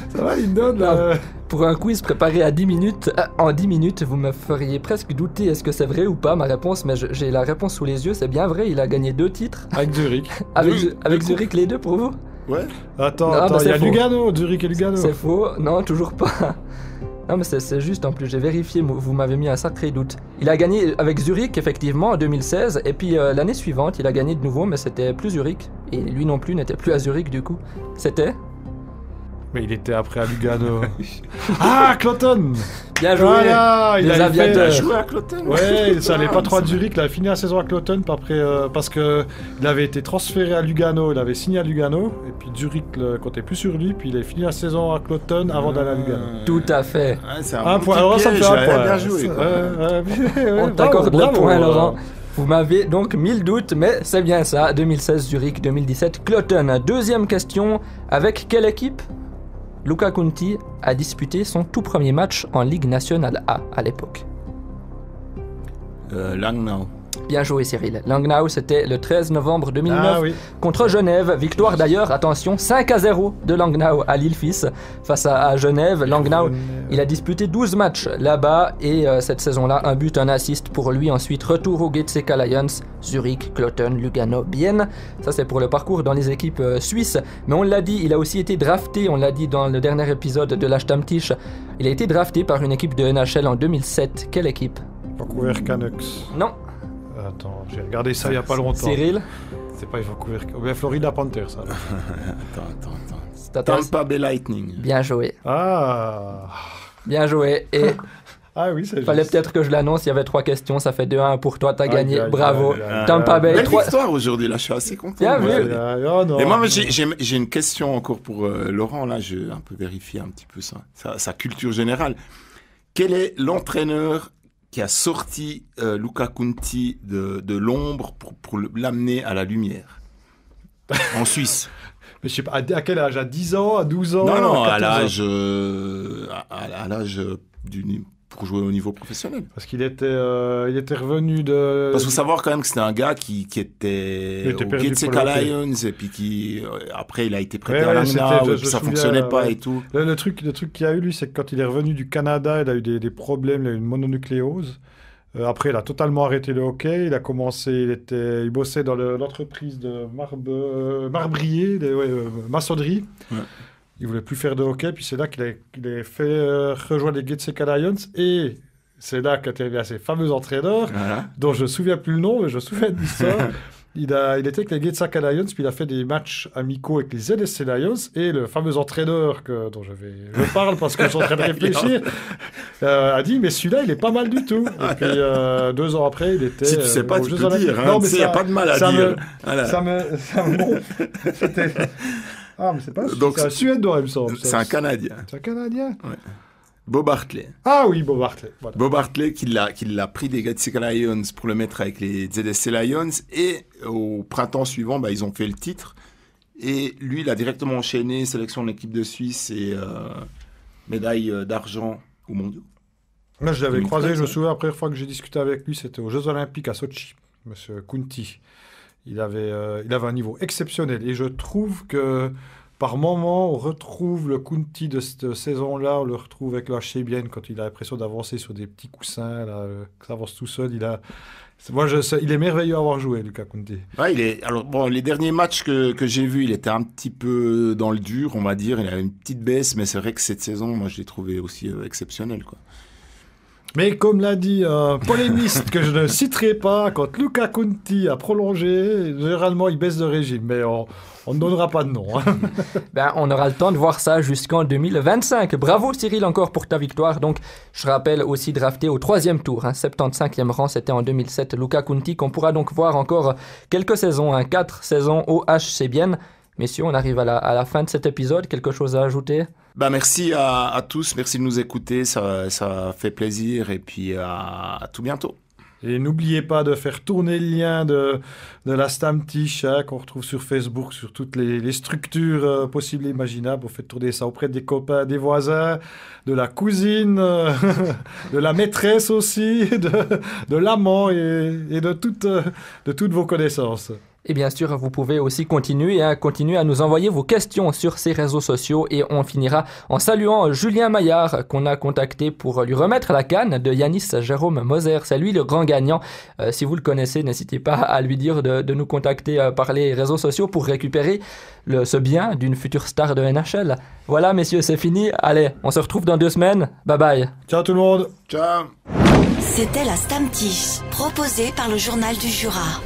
Ça va, Lyndon là Pour un quiz préparé à 10 minutes, en 10 minutes, vous me feriez presque douter est-ce que c'est vrai ou pas ma réponse, mais j'ai la réponse sous les yeux, c'est bien vrai, il a gagné 2 titres. Avec Zurich. Avec Zurich, les deux pour vous? Ouais. Attends, Non, bah, il y a c'est faux. Lugano, Zurich et Lugano. C'est faux, non, toujours pas. Non, mais c'est juste en plus, j'ai vérifié, vous m'avez mis un sacré doute. Il a gagné avec Zurich, effectivement, en 2016, et puis l'année suivante, il a gagné de nouveau, mais c'était plus Zurich. Et lui non plus n'était plus à Zurich, du coup. C'était Mais il était après à Lugano. Ah, Cloton. bien joué, Voilà, il les avait fait- aviateurs. Jouer à Cloton. Ouais, ça allait Ah, pas trop à ça- Zurich, il avait fini la saison à Cloton, puis après, parce que il avait été transféré à Lugano, il avait signé à Lugano, et puis Zurich le comptait plus sur lui, puis il a fini la saison à Cloton avant d'aller à Lugano. Tout à fait. Ouais, c'est Un bon point, petit alors ça me fait piège, un point. Bien joué. Quoi. On t'accorde le point, Laurent. Vous m'avez donc 1000 doutes, mais c'est bien ça. 2016 Zurich, 2017 Cloton. Deuxième question, avec quelle équipe Luca Conti a disputé son tout premier match en Ligue nationale A à l'époque? Langnau. Bien joué Cyril. Langnau, c'était le 13 novembre 2009 Ah oui. contre Genève. Victoire d'ailleurs, attention, 5-0 de Langnau à Lille-Fils face à Genève. Langnau, il a disputé 12 matchs là-bas et cette saison-là, un but, un assist pour lui. Ensuite, retour au GC Lions, Zurich, Cloton, Lugano, Bienne. Ça, c'est pour le parcours dans les équipes suisses. Mais on l'a dit, il a aussi été drafté, on l'a dit dans le dernier épisode de la Stammtisch. Il a été drafté par une équipe de NHL en 2007. Quelle équipe? Vancouver Canucks. Non, Attends, j'ai regardé ça il y a pas longtemps. Cyril, C'est pas Vancouver. Bien Florida Panthers, ça. Attends. c'est à toi. Tampa Bay Lightning. Bien joué, Ah. bien joué. Et Ah oui, c'est fallait juste. peut-être que je l'annonce, il y avait 3 questions, ça fait 2-1 pour toi, t'as Aïe, gagné, aïe, bravo. aïe, aïe, Tampa aïe. Bay, Belle 3... victoire aujourd'hui, là, je suis assez content. Bien moi. vu. Oh, non. Et moi, j'ai une question encore pour Laurent, là, je vais un peu vérifier un petit peu sa culture générale. Quel est l'entraîneur qui a sorti Luca Conti de l'ombre pour l'amener à la lumière en Suisse? Mais je sais pas, à quel âge? À 10 ans? À 12 ans? Non, à 14 ans? l'âge pour jouer au niveau professionnel. Parce qu'il était revenu de... Parce qu'il faut savoir quand même que c'était un gars qui Il était était au perdu GC pour le hockey. Lions et puis qui après il a été prêté Ouais, à c'était- Langnau je et puis ça me fonctionnait souviens, pas ouais. et tout. Le truc qu'il a eu, lui, c'est que quand il est revenu du Canada, il a eu des problèmes, il a eu une mononucléose. Après, il a totalement arrêté le hockey. Il a commencé, il bossait dans l'entreprise de marbrier, maçonnerie. Ouais. Il voulait plus faire de hockey. Puis c'est là qu'il a fait rejoindre les GC Lions. Et c'est là qu'est arrivé à ses fameux entraîneurs, Voilà. dont je ne me souviens plus le nom, mais je me souviens de l'histoire. Il était avec les Getsack Lions, puis il a fait des matchs amicaux avec les ZSC Lions, et le fameux entraîneur dont je parle parce que je suis en train de réfléchir, a dit, mais celui-là, il est pas mal du tout. Et puis, 2 ans après, il était... Si tu sais pas, aux tu Jeux peux Olympiques. dire. Hein. Non, Tu mais sais, il n'y a pas de mal à ça dire. me- Voilà. Ça me... bon, c'était... Ah, mais c'est pas... Donc, c'est un Suédois, il me semble. C'est un Canadien. C'est un Canadien. Bob Hartley. Ah oui, Bob Hartley. Voilà. Bob Hartley qui l'a pris des GC Lions pour le mettre avec les ZSC Lions. Et au printemps suivant, ils ont fait le titre. Et lui, il a directement enchaîné sélection de l'équipe de Suisse et médaille d'argent aux mondiaux. Moi, je l'avais 2013, croisé, je me ouais. souviens, la première fois que j'ai discuté avec lui, c'était aux Jeux Olympiques à Sochi, Monsieur Conti. Il avait un niveau exceptionnel. Et je trouve que, par moment, on retrouve le Conti de cette saison-là, on le retrouve avec le HC Bienne, quand il a l'impression d'avancer sur des petits coussins, là, que ça avance tout seul. Il est merveilleux à avoir joué, Luca Conti. Ouais, alors, bon, les derniers matchs que j'ai vus, il était un petit peu dans le dur, on va dire. Il avait une petite baisse, mais c'est vrai que cette saison, moi, je l'ai trouvé aussi exceptionnel, quoi. Mais comme l'a dit un polémiste que je ne citerai pas, quand Luca Conti a prolongé, généralement il baisse de régime, mais on ne donnera pas de nom. Hein. On aura le temps de voir ça jusqu'en 2025. Bravo Cyril encore pour ta victoire. Donc, je rappelle aussi drafté au 3e tour, 75e rang, c'était en 2007, Luca Conti, qu'on pourra donc voir encore quelques saisons, 4 saisons au HC Bienne. Messieurs, on arrive à la fin de cet épisode. Quelque chose à ajouter? Merci à tous, merci de nous écouter, ça fait plaisir et puis à tout bientôt. Et n'oubliez pas de faire tourner le lien de la Stammtisch qu'on retrouve sur Facebook, sur toutes les structures possibles et imaginables. Vous faites tourner ça auprès des copains, des voisins, de la cousine, de la maîtresse aussi, de l'amant et de toutes vos connaissances. Et bien sûr, vous pouvez aussi continuer à nous envoyer vos questions sur ces réseaux sociaux et on finira en saluant Julien Maillard qu'on a contacté pour lui remettre la canne de Yanis Jérôme Moser. C'est lui le grand gagnant. Si vous le connaissez, n'hésitez pas à lui dire de nous contacter par les réseaux sociaux pour récupérer ce bien d'une future star de NHL. Voilà messieurs, c'est fini. Allez, on se retrouve dans 2 semaines. Bye bye. Ciao tout le monde. Ciao. C'était la Stammtisch, proposée par le Journal du Jura.